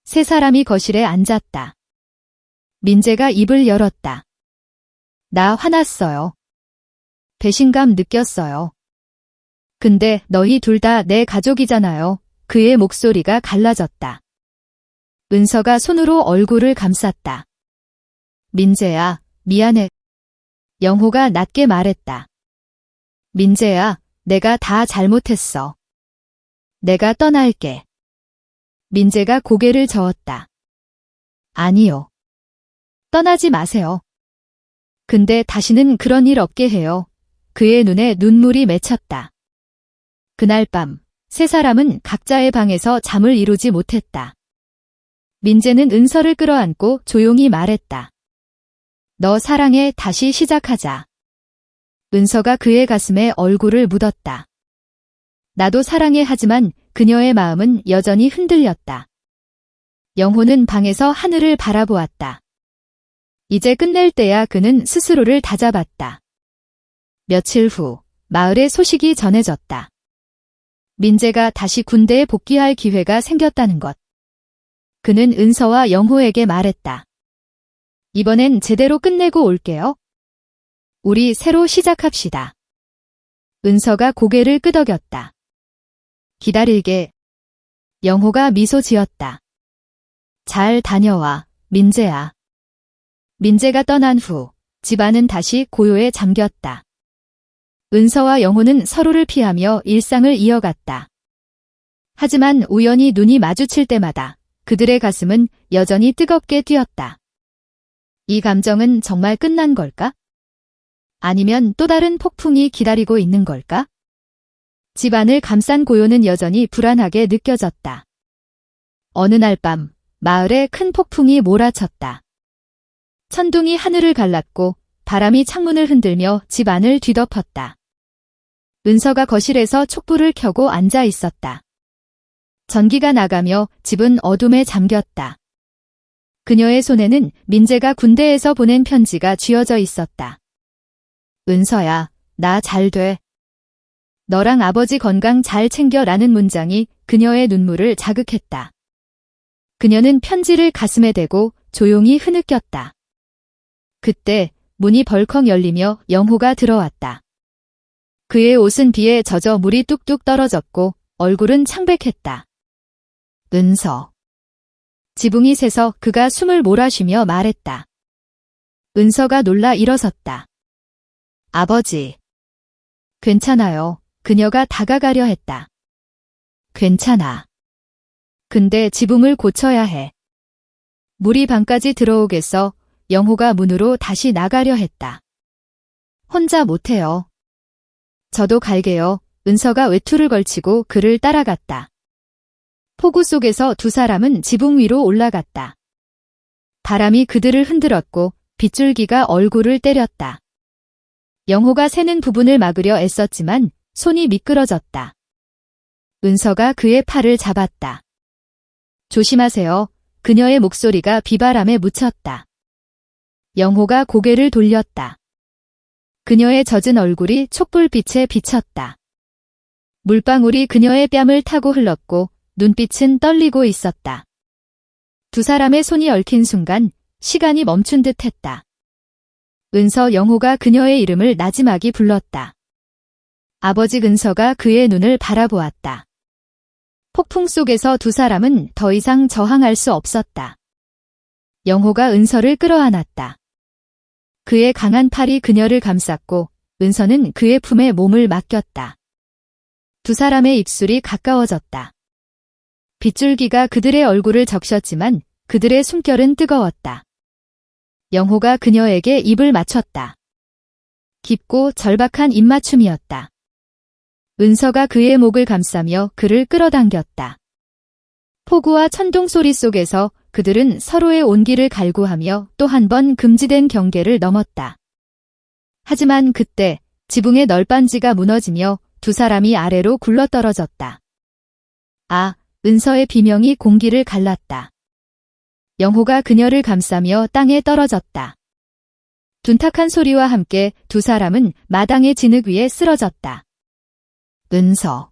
세 사람이 거실에 앉았다. 민재가 입을 열었다. 나 화났어요. 배신감 느꼈어요. 근데 너희 둘 다 내 가족이잖아요. 그의 목소리가 갈라졌다. 은서가 손으로 얼굴을 감쌌다. 민재야, 미안해. 영호가 낮게 말했다. 민재야, 내가 다 잘못했어. 내가 떠날게. 민재가 고개를 저었다. 아니요. 떠나지 마세요. 근데 다시는 그런 일 없게 해요. 그의 눈에 눈물이 맺혔다. 그날 밤, 세 사람은 각자의 방에서 잠을 이루지 못했다. 민재는 은서를 끌어안고 조용히 말했다. 너 사랑해, 다시 시작하자. 은서가 그의 가슴에 얼굴을 묻었다. 나도 사랑해 하지만 그녀의 마음은 여전히 흔들렸다. 영호는 방에서 하늘을 바라보았다. 이제 끝낼 때야 그는 스스로를 다잡았다. 며칠 후 마을에 소식이 전해졌다. 민재가 다시 군대에 복귀할 기회가 생겼다는 것. 그는 은서와 영호에게 말했다. 이번엔 제대로 끝내고 올게요. 우리 새로 시작합시다. 은서가 고개를 끄덕였다. 기다릴게. 영호가 미소 지었다. 잘 다녀와, 민재야. 민재가 떠난 후 집안은 다시 고요에 잠겼다. 은서와 영호는 서로를 피하며 일상을 이어갔다. 하지만 우연히 눈이 마주칠 때마다 그들의 가슴은 여전히 뜨겁게 뛰었다. 이 감정은 정말 끝난 걸까? 아니면 또 다른 폭풍이 기다리고 있는 걸까? 집안을 감싼 고요는 여전히 불안하게 느껴졌다. 어느 날 밤, 마을에 큰 폭풍이 몰아쳤다. 천둥이 하늘을 갈랐고 바람이 창문을 흔들며 집 안을 뒤덮었다. 은서가 거실에서 촛불을 켜고 앉아 있었다. 전기가 나가며 집은 어둠에 잠겼다. 그녀의 손에는 민재가 군대에서 보낸 편지가 쥐어져 있었다. 은서야, 나 잘 돼. 너랑 아버지 건강 잘 챙겨라는 문장이 그녀의 눈물을 자극했다. 그녀는 편지를 가슴에 대고 조용히 흐느꼈다. 그때 문이 벌컥 열리며 영호가 들어왔다. 그의 옷은 비에 젖어 물이 뚝뚝 떨어졌고 얼굴은 창백했다. 은서. 지붕이 새서 그가 숨을 몰아쉬며 말했다. 은서가 놀라 일어섰다. 아버지. 괜찮아요. 그녀가 다가가려 했다. 괜찮아. 근데 지붕을 고쳐야 해. 물이 방까지 들어오겠어. 영호가 문으로 다시 나가려 했다. 혼자 못해요. 저도 갈게요. 은서가 외투를 걸치고 그를 따라갔다. 폭우 속에서 두 사람은 지붕 위로 올라갔다. 바람이 그들을 흔들었고 빗줄기가 얼굴을 때렸다. 영호가 새는 부분을 막으려 애썼지만 손이 미끄러졌다. 은서가 그의 팔을 잡았다. 조심하세요. 그녀의 목소리가 비바람에 묻혔다. 영호가 고개를 돌렸다. 그녀의 젖은 얼굴이 촛불빛에 비쳤다. 물방울이 그녀의 뺨을 타고 흘렀고 눈빛은 떨리고 있었다. 두 사람의 손이 얽힌 순간 시간이 멈춘 듯 했다. 은서 영호가 그녀의 이름을 나지막이 불렀다. 아버지 은서가 그의 눈을 바라보았다. 폭풍 속에서 두 사람은 더 이상 저항할 수 없었다. 영호가 은서를 끌어안았다. 그의 강한 팔이 그녀를 감쌌고 은서는 그의 품에 몸을 맡겼다. 두 사람의 입술이 가까워졌다. 빗줄기가 그들의 얼굴을 적셨지만 그들의 숨결은 뜨거웠다. 영호가 그녀에게 입을 맞췄다. 깊고 절박한 입맞춤이었다. 은서가 그의 목을 감싸며 그를 끌어당겼다. 폭우와 천둥 소리 속에서 그들은 서로의 온기를 갈구하며 또 한 번 금지된 경계를 넘었다. 하지만 그때 지붕의 널빤지가 무너지며 두 사람이 아래로 굴러떨어졌다. 아, 은서의 비명이 공기를 갈랐다. 영호가 그녀를 감싸며 땅에 떨어졌다. 둔탁한 소리와 함께 두 사람은 마당의 진흙 위에 쓰러졌다. 은서.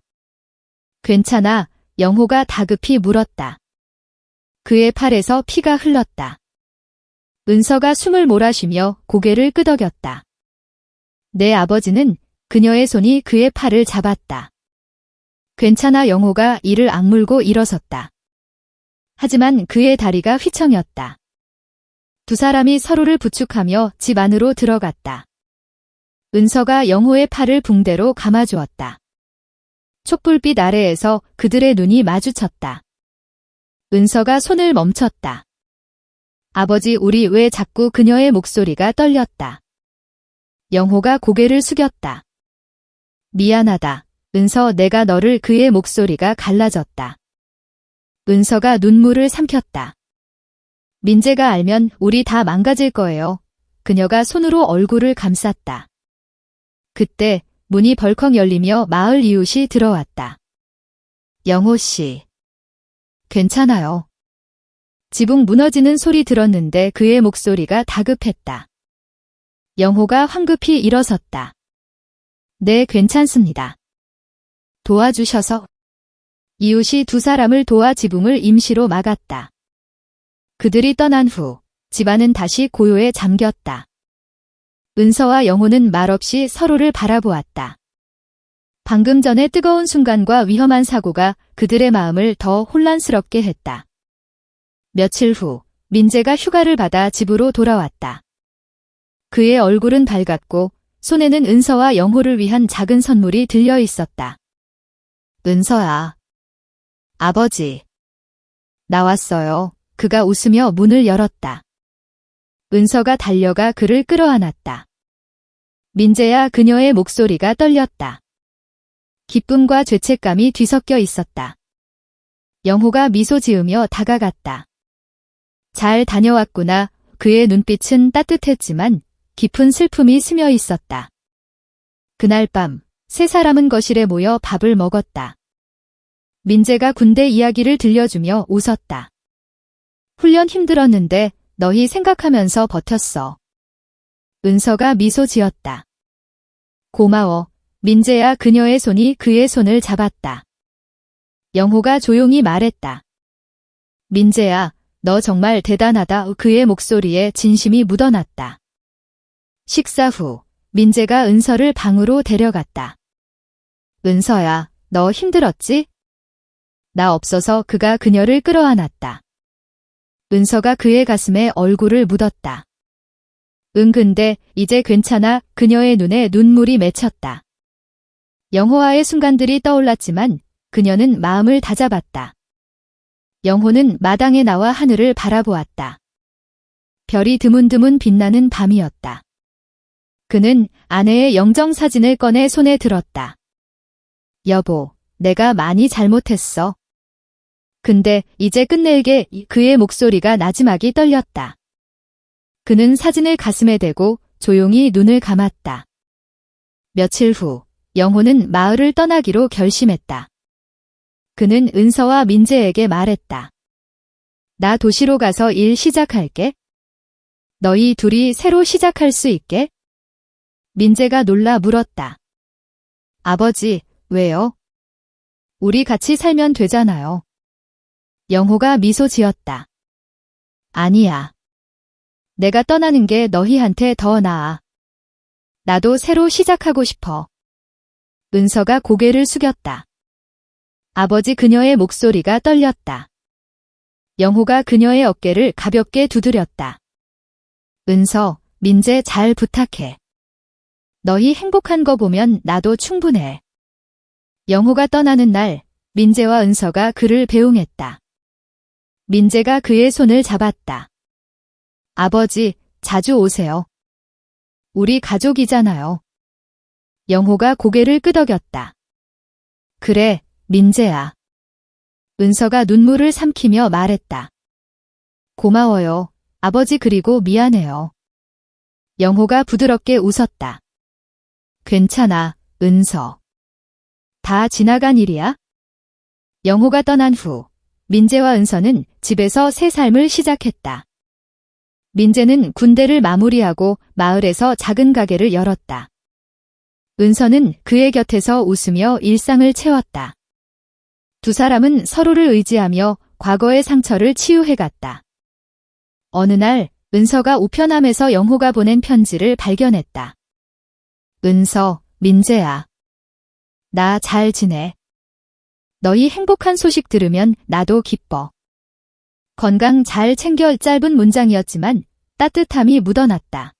괜찮아, 영호가 다급히 물었다. 그의 팔에서 피가 흘렀다. 은서가 숨을 몰아쉬며 고개를 끄덕였다. 내 아버지는 그녀의 손이 그의 팔을 잡았다. 괜찮아 영호가 이를 악물고 일어섰다. 하지만 그의 다리가 휘청였다. 두 사람이 서로를 부축하며 집 안으로 들어갔다. 은서가 영호의 팔을 붕대로 감아주었다. 촛불빛 아래에서 그들의 눈이 마주쳤다. 은서가 손을 멈췄다. 아버지, 우리 왜 자꾸 그녀의 목소리가 떨렸다. 영호가 고개를 숙였다. 미안하다. 은서, 내가 너를 그의 목소리가 갈라졌다. 은서가 눈물을 삼켰다. 민재가 알면 우리 다 망가질 거예요. 그녀가 손으로 얼굴을 감쌌다. 그때 문이 벌컥 열리며 마을 이웃이 들어왔다. 영호 씨. 괜찮아요. 지붕 무너지는 소리 들었는데 그의 목소리가 다급했다. 영호가 황급히 일어섰다. 네, 괜찮습니다. 도와주셔서. 이웃이 두 사람을 도와 지붕을 임시로 막았다. 그들이 떠난 후 집안은 다시 고요에 잠겼다. 은서와 영호는 말없이 서로를 바라보았다. 방금 전의 뜨거운 순간과 위험한 사고가 그들의 마음을 더 혼란스럽게 했다. 며칠 후 민재가 휴가를 받아 집으로 돌아왔다. 그의 얼굴은 밝았고 손에는 은서와 영호를 위한 작은 선물이 들려 있었다. 은서야. 아버지. 나왔어요. 그가 웃으며 문을 열었다. 은서가 달려가 그를 끌어안았다. 민재야, 그녀의 목소리가 떨렸다. 기쁨과 죄책감이 뒤섞여 있었다. 영호가 미소 지으며 다가갔다. 잘 다녀왔구나. 그의 눈빛은 따뜻했지만 깊은 슬픔이 스며 있었다. 그날 밤 세 사람은 거실에 모여 밥을 먹었다. 민재가 군대 이야기를 들려주며 웃었다. 훈련 힘들었는데 너희 생각하면서 버텼어. 은서가 미소 지었다. 고마워. 민재야, 그녀의 손이 그의 손을 잡았다. 영호가 조용히 말했다. 민재야, 너 정말 대단하다. 그의 목소리에 진심이 묻어났다. 식사 후 민재가 은서를 방으로 데려갔다. 은서야, 너 힘들었지? 나 없어서. 그가 그녀를 끌어안았다. 은서가 그의 가슴에 얼굴을 묻었다. 응, 근데 이제 괜찮아. 그녀의 눈에 눈물이 맺혔다. 영호와의 순간들이 떠올랐지만 그녀는 마음을 다잡았다. 영호는 마당에 나와 하늘을 바라보았다. 별이 드문드문 빛나는 밤이었다. 그는 아내의 영정사진을 꺼내 손에 들었다. 여보, 내가 많이 잘못했어. 근데 이제 끝낼게. 그의 목소리가 나지막이 떨렸다. 그는 사진을 가슴에 대고 조용히 눈을 감았다. 며칠 후 영호는 마을을 떠나기로 결심했다. 그는 은서와 민재에게 말했다. 나 도시로 가서 일 시작할게. 너희 둘이 새로 시작할 수 있게? 민재가 놀라 물었다. 아버지, 왜요? 우리 같이 살면 되잖아요. 영호가 미소 지었다. 아니야. 내가 떠나는 게 너희한테 더 나아. 나도 새로 시작하고 싶어. 은서가 고개를 숙였다. 아버지, 그녀의 목소리가 떨렸다. 영호가 그녀의 어깨를 가볍게 두드렸다. 은서, 민재 잘 부탁해. 너희 행복한 거 보면 나도 충분해. 영호가 떠나는 날, 민재와 은서가 그를 배웅했다. 민재가 그의 손을 잡았다. 아버지, 자주 오세요. 우리 가족이잖아요. 영호가 고개를 끄덕였다. 그래, 민재야. 은서가 눈물을 삼키며 말했다. 고마워요, 아버지. 그리고 미안해요. 영호가 부드럽게 웃었다. 괜찮아, 은서. 다 지나간 일이야? 영호가 떠난 후 민재와 은서는 집에서 새 삶을 시작했다. 민재는 군대를 마무리하고 마을에서 작은 가게를 열었다. 은서는 그의 곁에서 웃으며 일상을 채웠다. 두 사람은 서로를 의지하며 과거의 상처를 치유해갔다. 어느 날 은서가 우편함에서 영호가 보낸 편지를 발견했다. 은서, 민재야. 나 잘 지내. 너희 행복한 소식 들으면 나도 기뻐. 건강 잘 챙겨. 짧은 문장이었지만 따뜻함이 묻어났다.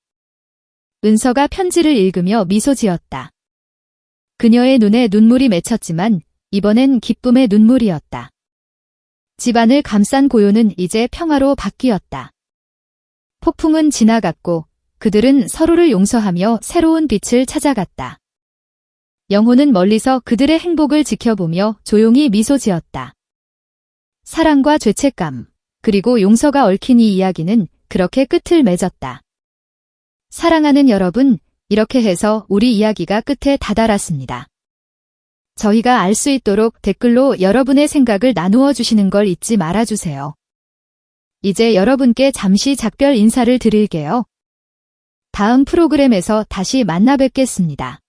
은서가 편지를 읽으며 미소 지었다. 그녀의 눈에 눈물이 맺혔지만 이번엔 기쁨의 눈물이었다. 집안을 감싼 고요는 이제 평화로 바뀌었다. 폭풍은 지나갔고 그들은 서로를 용서하며 새로운 빛을 찾아갔다. 영호는 멀리서 그들의 행복을 지켜보며 조용히 미소 지었다. 사랑과 죄책감, 그리고 용서가 얽힌 이 이야기는 그렇게 끝을 맺었다. 사랑하는 여러분, 이렇게 해서 우리 이야기가 끝에 다다랐습니다. 저희가 알 수 있도록 댓글로 여러분의 생각을 나누어 주시는 걸 잊지 말아주세요. 이제 여러분께 잠시 작별 인사를 드릴게요. 다음 프로그램에서 다시 만나 뵙겠습니다.